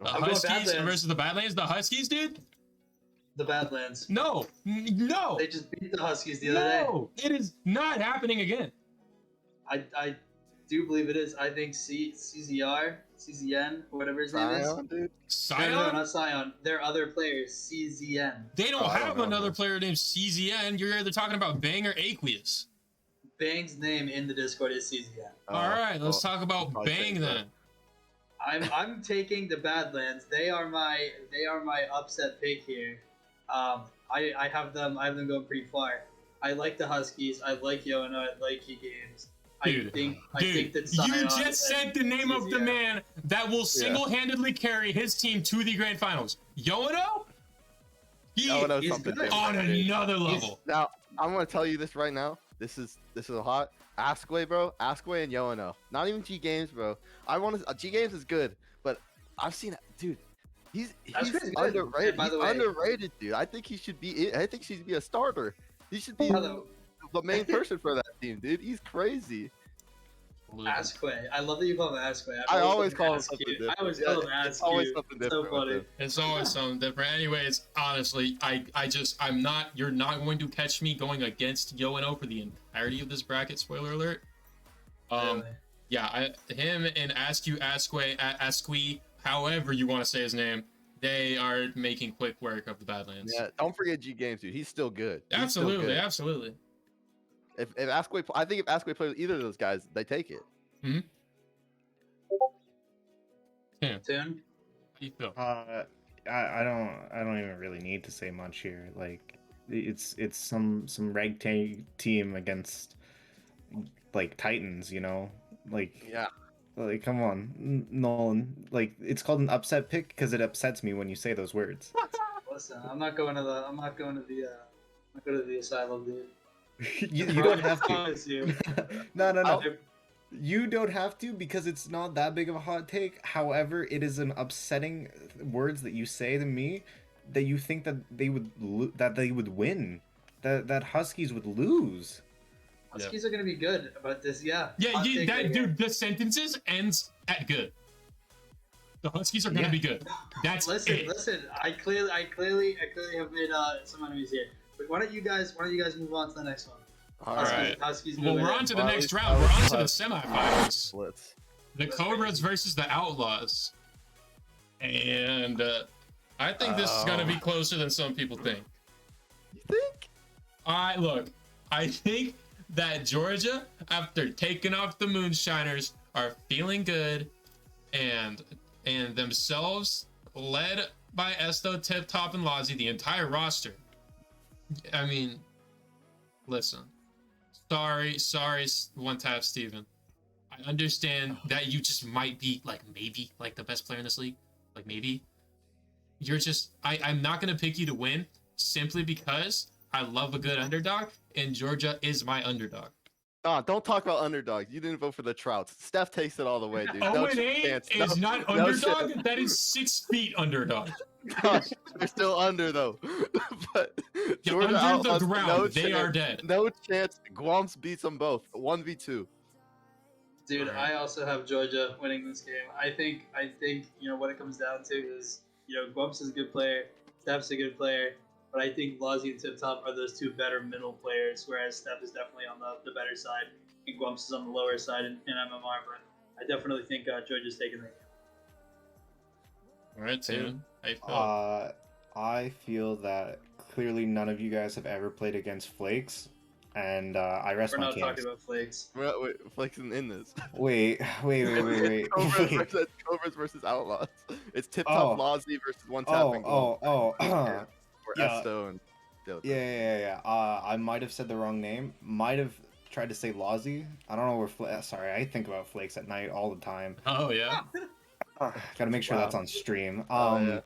The I'm going Huskies Badlands. versus the Badlands. The Huskies, dude? The Badlands. No, no, They just beat the Huskies the other day. no. It is not happening again. I do believe it is. I think CZN, whatever his name is. Zion, dude. Sion? No, not Sion. Their other players, CZN. They don't Oh, I don't have know, another man. player named CZN. You're either talking about Bang or Aqueous. Bang's name in the Discord is CZN. All right, let's talk about I'll Bang take then. I'm taking the Badlands. They are my upset pick here. I have them going pretty far. I like the Huskies. I like Yono. I like Key Games. I think that Sion you just said the name of the CZN. man that will single-handedly carry his team to the grand finals. Yono? He Yono's is something good. on different, dude. another level. Now, I'm gonna tell you this right now. This is hot. Askway, bro. Askway and Yono. Not even G Games, bro. G Games is good, but I've seen, dude. He's Askway's good. underrated. By the He's way- underrated, dude. I think he should be. I think he should be a starter. He should be Hello. the main person for that team, dude. He's crazy. Asquay. I love that you call him Asquay. I always call him something different. I always call him It's always Askew. something So different. with funny. him. It's always something different. Anyways, honestly, you're not going to catch me going against Yo&O for the entirety of this bracket, spoiler alert. Really. Yeah, him and Asquay, however you want to say his name, they are making quick work of the Badlands. Yeah, don't forget G Games, dude. He's still good. He's still Absolutely, good. absolutely. If Asquay, I think if Asquay plays with either of those guys, they take it. Yeah. Tune? How do you feel? I don't even really need to say much here. Like, it's some ragtag team against like Titans, you know? Like, Yeah. like come on, Nolan. Like, it's called an upset pick because it upsets me when you say those words. Listen, I'm not going to the asylum, dude. you don't have I to. promise you. No. You don't have to because it's not that big of a hot take. However, it is an upsetting words that you say to me that you think that they would win, that Huskies would lose. Huskies are gonna be good, but this, Yeah, hot take right here. dude, the sentences ends at good. The Huskies are gonna be good. That's it. Listen. I clearly have made some enemies here. But why don't you guys move on to the next one? All right. Huskies Well, moving we're in. on to the Well, next at least round. We're I on was to the left. semifinals. Splits. The Cobras versus the Outlaws. And I think this is gonna be closer than some people think. You think? I think that Georgia, after taking off the Moonshiners, are feeling good, and themselves, led by Esto, Tip Top, and Lozzie, the entire roster. I mean, listen. Sorry, One Tap Steven. I understand that you just might be maybe the best player in this league. Maybe. You're just I'm not gonna pick you to win simply because I love a good underdog, and Georgia is my underdog. Don't talk about underdogs. You didn't vote for the Trouts. Steph takes it all the way, dude. No 0-8 chance. is not no underdog. chance. That is 6 feet underdog. Gosh, they're still under though. But Yeah, Georgia under the Outlaws, ground, no they chance, are dead. No chance. Guam's beats them both. 1v2. Dude, I also have Georgia winning this game. I think what it comes down to is Gump's is a good player, Steph's a good player, but I think Lozzie and Tip Top are those two better middle players, whereas Steph is definitely on the better side, and Gump's is on the lower side in MMR. But I definitely think Georgia's taking the game. All right, Tim. How you feel? I feel that clearly none of you guys have ever played against Flakes, and I rest We're my not case. talking about Flakes. Wait, flexing in this. Wait. Cobras versus Outlaws. It's Tip Top Lozzie versus One Tap and Guam. Oh. Or Yeah. Esto and Yeah. I might have said the wrong name. Might have tried to say Lozzie. I don't know where. Sorry, I think about Flakes at night all the time. Oh yeah. Gotta make sure that's on stream. yeah.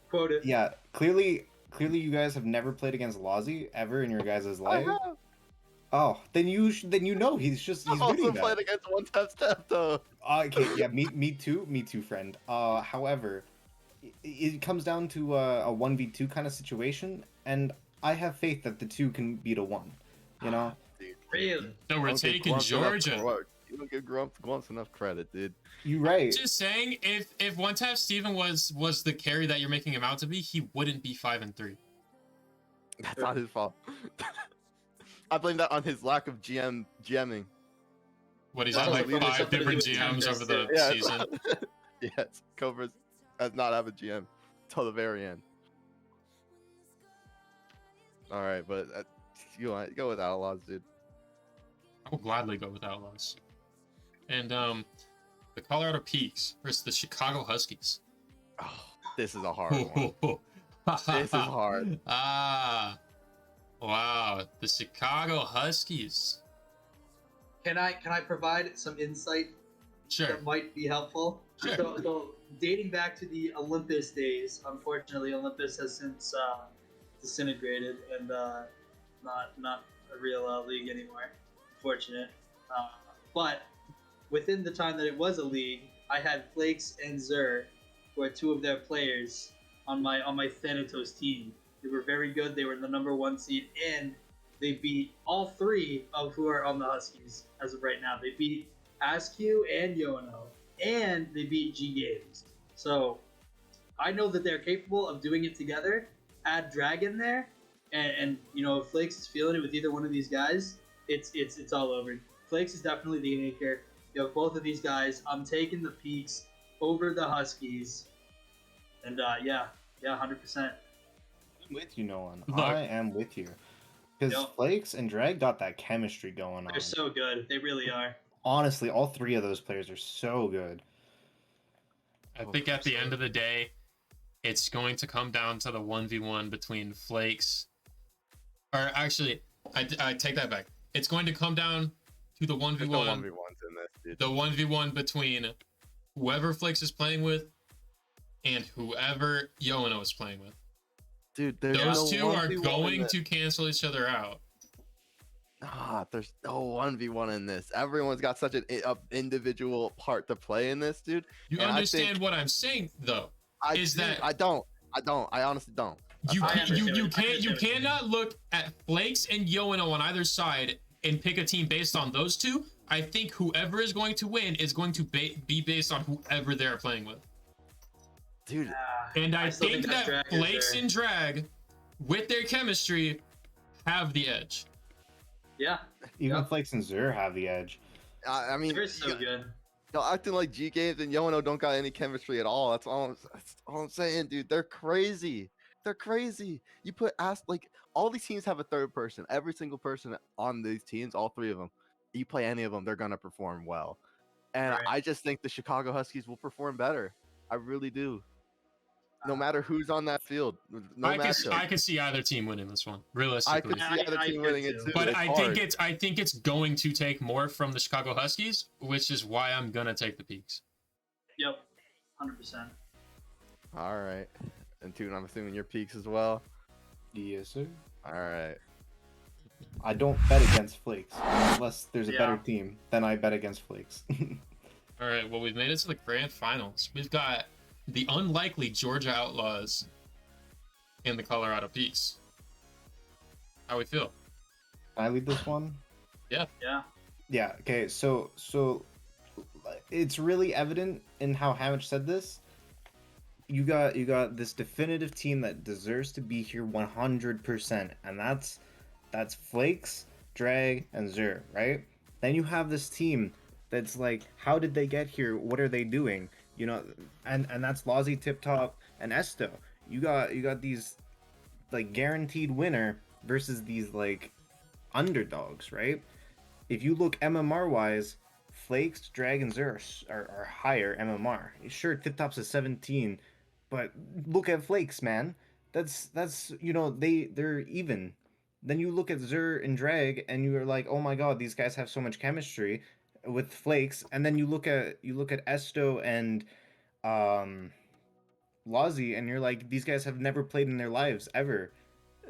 Quote it. Yeah, clearly you guys have never played against Lozzie ever in your guys' life. Oh, then you know he's also doing played that. against One Tap Steph though. Okay, yeah, me too, friend. However, it comes down to a 1v2 kind of situation, and I have faith that the 2 can beat a 1. You know. Really? So we're taking Georgia. You don't give Grumps enough credit, dude. You right. Just saying, if One Tap Steven was the carry that you're making him out to be, he wouldn't be 5-3. That's not his fault. I blame that on his lack of GMing. What, he's That on has like 5 something to do different with time GMs over the Yeah, season. Yes, Cobras does not have a GM till the very end. All right, but you want to go with Outlaws, dude. I will gladly go with Outlaws. And the Colorado Peaks versus the Chicago Huskies. Oh, this is a hard one. This is hard. Wow, the Chicago Huskies. Can I provide some insight Sure. that might be helpful? Sure. So dating back to the Olympus days, unfortunately, Olympus has since disintegrated and not a real league anymore. Unfortunate. But within the time that it was a league, I had Flakes and Zur, who are 2 of their players, on my Thanatos team. They were very good. They were the number 1 seed, and they beat all 3 of who are on the Huskies as of right now. They beat Askew and Yono, and they beat G Games. So I know that they're capable of doing it together. Add Dragon there, and if Flakes is feeling it with either one of these guys, it's all over. Flakes is definitely the anchor. You have both of these guys. I'm taking the Peaks over the Huskies, and yeah, 100%. I'm with you, Nolan. Look. I am with you. Because Yep. Flakes and Drag got that chemistry going on. They're so good. They really are. Honestly, all three of those players are so good. I think at the end of the day, it's going to come down to the 1v1 between Flakes. Or actually, I take that back. It's going to come down to the 1v1. There's no 1v1s in this, dude. The 1v1 between whoever Flakes is playing with and whoever Yoano is playing with. Dude, there's Those no two are 1v1 in going this. to cancel each other out. There's no 1v1 in this. Everyone's got such an individual part to play in this, dude. You And I understand think- what I'm saying, though? Is that I don't. I honestly don't. you I can, understand you what- I can't you understand what you cannot look at Flakes and Yoano on either side and pick a team based on those two. I think whoever is going to win is going to be based on whoever they're playing with. Dude, And I still think that's that Drag is Flakes there. and Drag, with their chemistry, have the edge. Yeah, Even Yep. Flakes and Zur have the edge. I mean, they're so good. y'all acting like G Games and Yono don't got any chemistry at all. That's all I'm saying, dude. They're crazy. They're crazy. You put like all these teams have a third person. Every single person on these teams, all three of them, you play any of them, they're gonna perform well. And Right. I just think the Chicago Huskies will perform better. I really do. No matter who's on that field, no I matchup. could see either team winning this one, I realistically. could see the other I team could winning it too. too. But It's I hard. think it's going to take more from the Chicago Huskies, which is why I'm gonna take the Peaks. Yep, 100%. All right. And Toon, I'm assuming your peaks as well. Yes, sir. All right. I don't bet against Flakes. Unless there's a Yeah. better team, then I bet against Flakes. All right, well, we've made it to the grand finals. We've got the unlikely Georgia Outlaws and the Colorado Peaks. How we feel? Can I lead this one? Yeah. Yeah, okay, so it's really evident in how Hamish said this. You got this definitive team that deserves to be here 100%, and that's Flakes, Drag, and Zur, right? Then you have this team that's like, how did they get here? What are they doing? And that's Lozzie, Tip Top, and Esto. You got these like guaranteed winner versus these like underdogs, right? If you look MMR wise, Flakes, Drag, and Zur are higher MMR. Sure, Tip Top's a 17, but look at Flakes, man. That's they're even. Then you look at Zur and Drag, and you're like, oh my god, these guys have so much chemistry with Flakes. And then you look at Esto and Lozzie, and you're like, these guys have never played in their lives ever.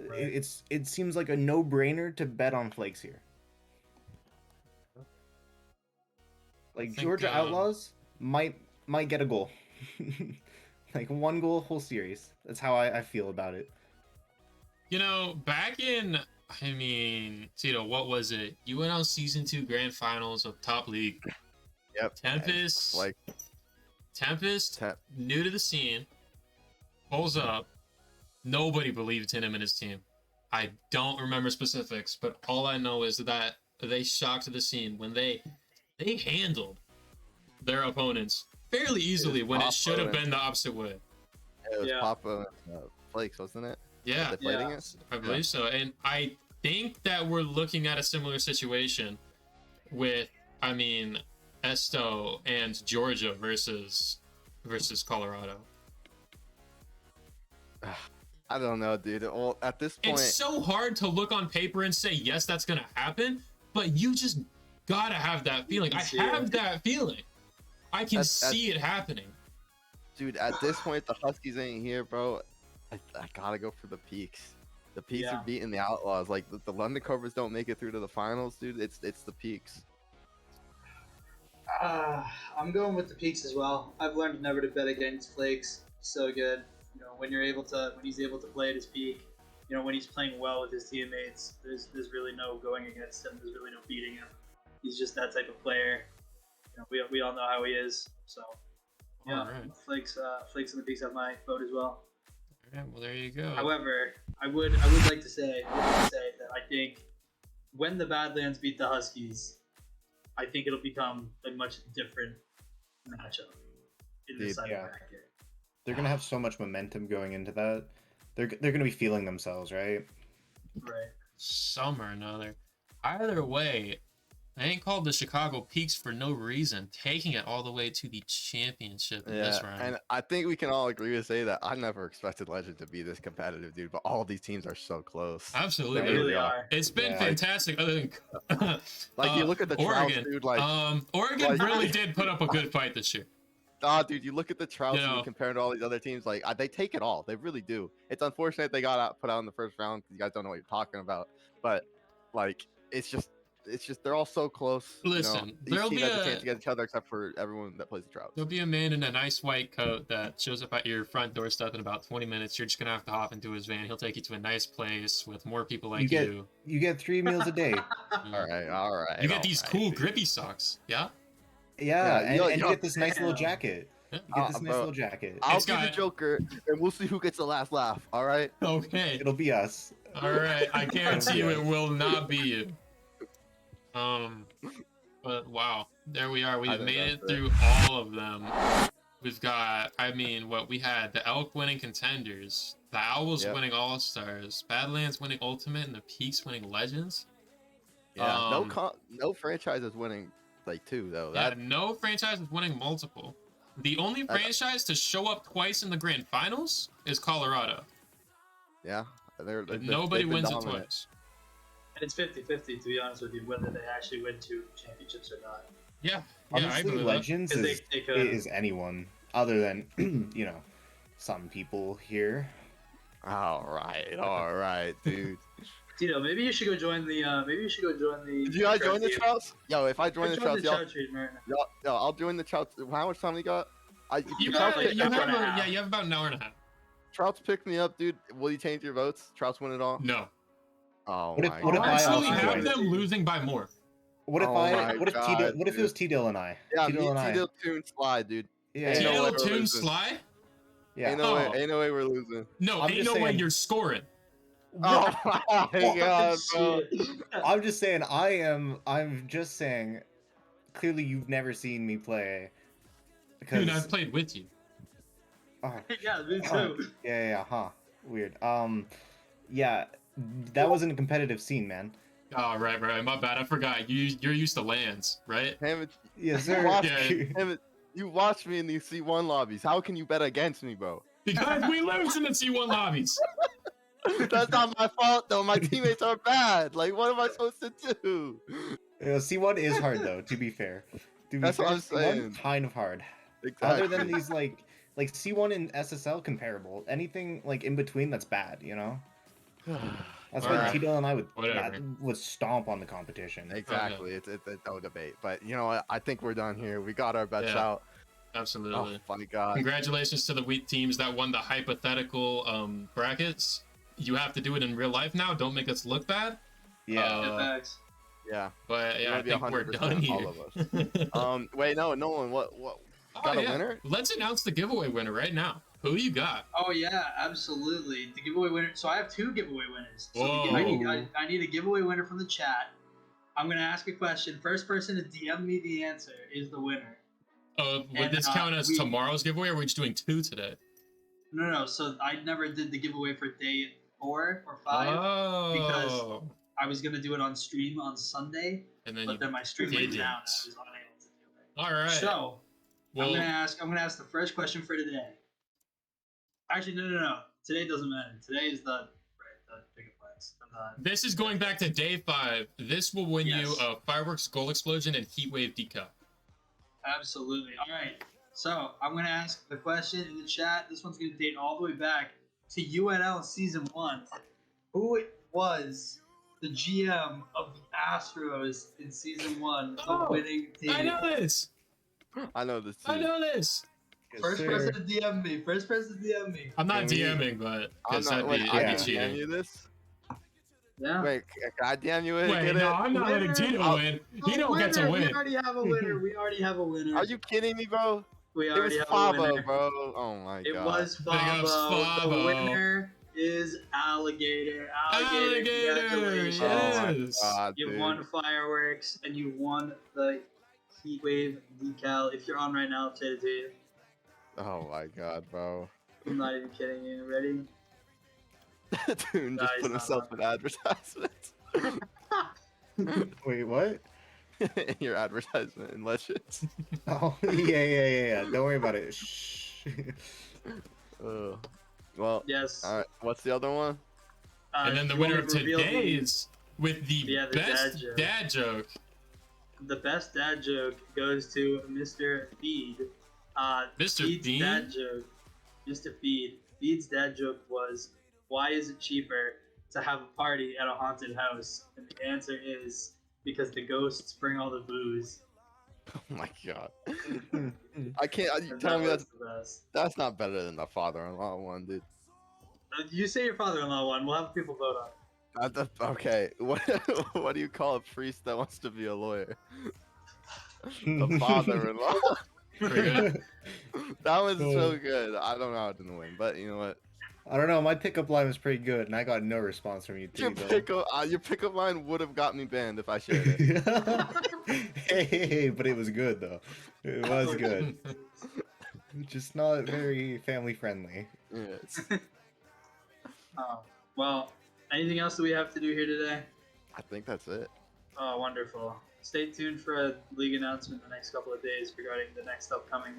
Right. It seems like a no-brainer to bet on Flakes here. Like think, Georgia Outlaws might get a goal. Like one goal whole series. That's how I feel about it. Back in, what was it? You went on season 2 grand finals of Top League. Yep. Tempest, Like new to the scene, pulls up. Nobody believed in him and his team. I don't remember specifics, but all I know is that they shocked the scene when they handled their opponents fairly easily when it should have been the opposite way. it was Yeah. Papa Flakes, wasn't it? Yeah, They played Yeah. against? I believe so. And I think that we're looking at a similar situation with, Esto and Georgia versus Colorado. I don't know, dude. Well, at this point, It's so hard to look on paper and say, yes, that's going to happen, but you just got to have that feeling. I see have it. that feeling. I can see it happening. dude, at this point, the Huskies ain't here, bro. I gotta go for the Peaks. The Peaks Yeah. are beating the Outlaws. Like the London Cobras don't make it through to the finals, dude. It's the Peaks. I'm going with the Peaks as well. I've learned never to bet against Flakes. So good. When he's able to play at his peak, when he's playing well with his teammates, there's really no going against him. There's really no beating him. He's just that type of player. we all know how he is. So yeah, Alright. Flakes and the Peaks have my vote as well. Alright, well there you go. However, I would like to say that I think when the Badlands beat the Huskies, I think it'll become a much different matchup in this side of the bracket. They're gonna have so much momentum going into that. They're gonna be feeling themselves, right? Right. Some or another. Either way, I ain't called the Chicago Peaks for no reason, taking it all the way to the championship in this round. And I think we can all agree to say that I never expected Legend to be this competitive, dude. But all these teams are so close. Absolutely, They really are. It's been fantastic. Other than Like you look at the Trouts, Oregon, dude. Like Oregon really did put up a good fight this year. Dude, you look at the Trouts and you compare it to all these other teams. Like they take it all. They really do. It's unfortunate they got put out in the first round because you guys don't know what you're talking about. But like, it's just they're all so close. Listen, there'll be a chance against each other except for everyone that plays the Trouts. There'll be a man in a nice white coat that shows up at your front doorstep in about 20 minutes. You're just gonna have to hop into his van. He'll take you to a nice place with more people like you. You get 3 meals a day. All right. You get these cool grippy socks. Yeah. Yeah, and you get this nice little jacket. Yeah. You get this nice little jacket. I'll be the Joker, and we'll see who gets the last laugh. All right. Okay. It'll be us. All right. I guarantee you, it will not be you. But wow, there we are. We've made it through all of them. We've got, we had the Elk winning Contenders, the Owls winning All Stars, Badlands winning Ultimate, and the Peaks winning Legends. Yeah, no franchise is winning like 2 though. No franchise is winning multiple. The only franchise to show up twice in the grand finals is Colorado. Yeah, nobody wins it twice. And it's 50-50, to be honest with you, whether they actually win 2 championships or not. Yeah, honestly, Legends is anyone other than some people here. All right, dude. Tito, maybe you should go join the. Did you guys join the Trouts? Yo, if I join the Trouts, I'll join the Trouts. How much time you got? You have about an hour and a half. Trouts pick me up, dude. Will you change your votes? Trouts win it all? No. Oh what if, my what god! If I actually have them losing by more. What if what if it was T-Dill and I? Yeah, T-Dill, Toon, Sly, dude. Yeah. T-Dill, Toon, Sly? Yeah. Ain't no way we're losing. No, ain't no way you're scoring. Oh my god, bro. I'm just saying, clearly you've never seen me play. Dude, I've played with you. Yeah, me too. Weird. Yeah, that wasn't a competitive scene, man. Oh, right. My bad. I forgot. You're used to lands, right? Damn it. Yes, sir. Damn it. You watch me in these C1 lobbies. How can you bet against me, bro? Because we lose in the C1 lobbies. That's not my fault, though. My teammates are bad. Like, what am I supposed to do? C1 is hard, though, to be fair. That's what I'm saying. Kind of hard. Exactly. Other than these, like C1 and SSL comparable. Anything, like, in between, that's bad, you know? That's why T-Dill and I would stomp on the competition. Exactly. It's no debate. But, you know what? I think we're done here. We got our bets out. Absolutely. Oh, my God. Congratulations to the weak teams that won the hypothetical brackets. You have to do it in real life now. Don't make us look bad. Yeah. But yeah, I think we're done here. All of us. Wait, no, Nolan. What? Got a winner? Let's announce the giveaway winner right now. Who you got? Oh yeah, absolutely. The giveaway winner. So I have 2 giveaway winners. So Whoa. I need a giveaway winner from the chat. I'm gonna ask a question. First person to DM me the answer is the winner. Would this count as tomorrow's giveaway, or are we just doing 2 today? No. So I never did the giveaway for day 4 or 5 because I was gonna do it on stream on Sunday, but then my stream went down. And I was unable to do it. All right. So I'm gonna ask the first question for today. Actually, no. Today doesn't matter. Today is the Gigaplex. This is going back to day 5. This will win you a fireworks goal explosion and heatwave decal. Absolutely. All right. So I'm going to ask the question in the chat. This one's going to date all the way back to UNL Season 1. Who was the GM of the Astros in Season 1, the winning team? I know this. I know this. First person to DM me. I'm not DMing, but because that'd be cheating. You this? Yeah. Wait, goddamn, you ain't Wait, get no, it? I'm not letting Winner. Gino Oh, win. Oh, He don't get to winner. We win. already have a winner. We already have a winner. Are you kidding me, bro? We It was already have a Fabo, winner. bro. Oh my It god. was Big ups, Fabo. The Fabo. winner is Alligator. Alligator, Congratulations. Oh my yes. god, You dude. won fireworks and you won the Heatwave decal. If you're on right now, I'll say it to you. Oh my god, bro. I'm not even kidding you. Ready? Dude just he's put not himself in advertisements. Wait, what? Your advertisement in Legends. Oh, yeah. Don't worry about it. Shh. Well, Yes. alright. What's the other one? And then the you winner want of me to reveal today's with the Yeah, the best dad joke. dad joke. The best dad joke goes to Mr. Feed. Mr. Feed's Bean? dad joke. Mr. Feed. Feed's dad joke was, why is it cheaper to have a party at a haunted house? And the answer is because the ghosts bring all the booze. Oh my god. I can't. You And tell me was the best. that's not better than the father-in-law one, dude. You say your father-in-law one. We'll have people vote on it. Okay. What do you call a priest that wants to be a lawyer? The father-in-law. Pretty good. That was so good. I don't know how it didn't win, but you know what? I don't know. My pickup line was pretty good, and I got no response from you Your three. pickup line would have got me banned if I shared it. Hey, but it was good though. It was good. Just not very family friendly. Yes. Well, anything else that we have to do here today? I think that's it. Oh, wonderful. Stay tuned for a league announcement in the next couple of days regarding the next upcoming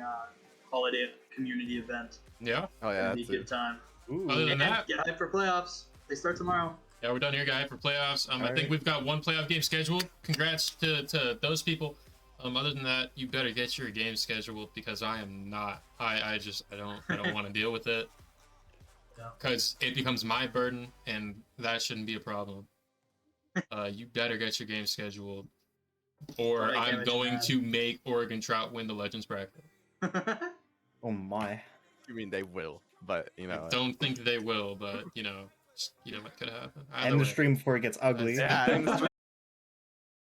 holiday community event. Yeah. Oh yeah, It'll be that's a good it. time. Ooh. Other than And that, get hyped for playoffs. They start tomorrow. yeah, we're done here, guys, for playoffs. I think Alright. we've got one playoff game scheduled. Congrats to those people. Other than that, you better get your game scheduled because I am not. I don't want to deal with it Yeah. because it becomes my burden and that shouldn't be a problem. You better get your game scheduled, or Don't make I'm damage going mad. to make Oregon Trout win the Legends bracket. Oh my. You mean they will, but you know. I don't think they will, but you know what could happen. Either End the way. stream before it gets ugly. Yeah, and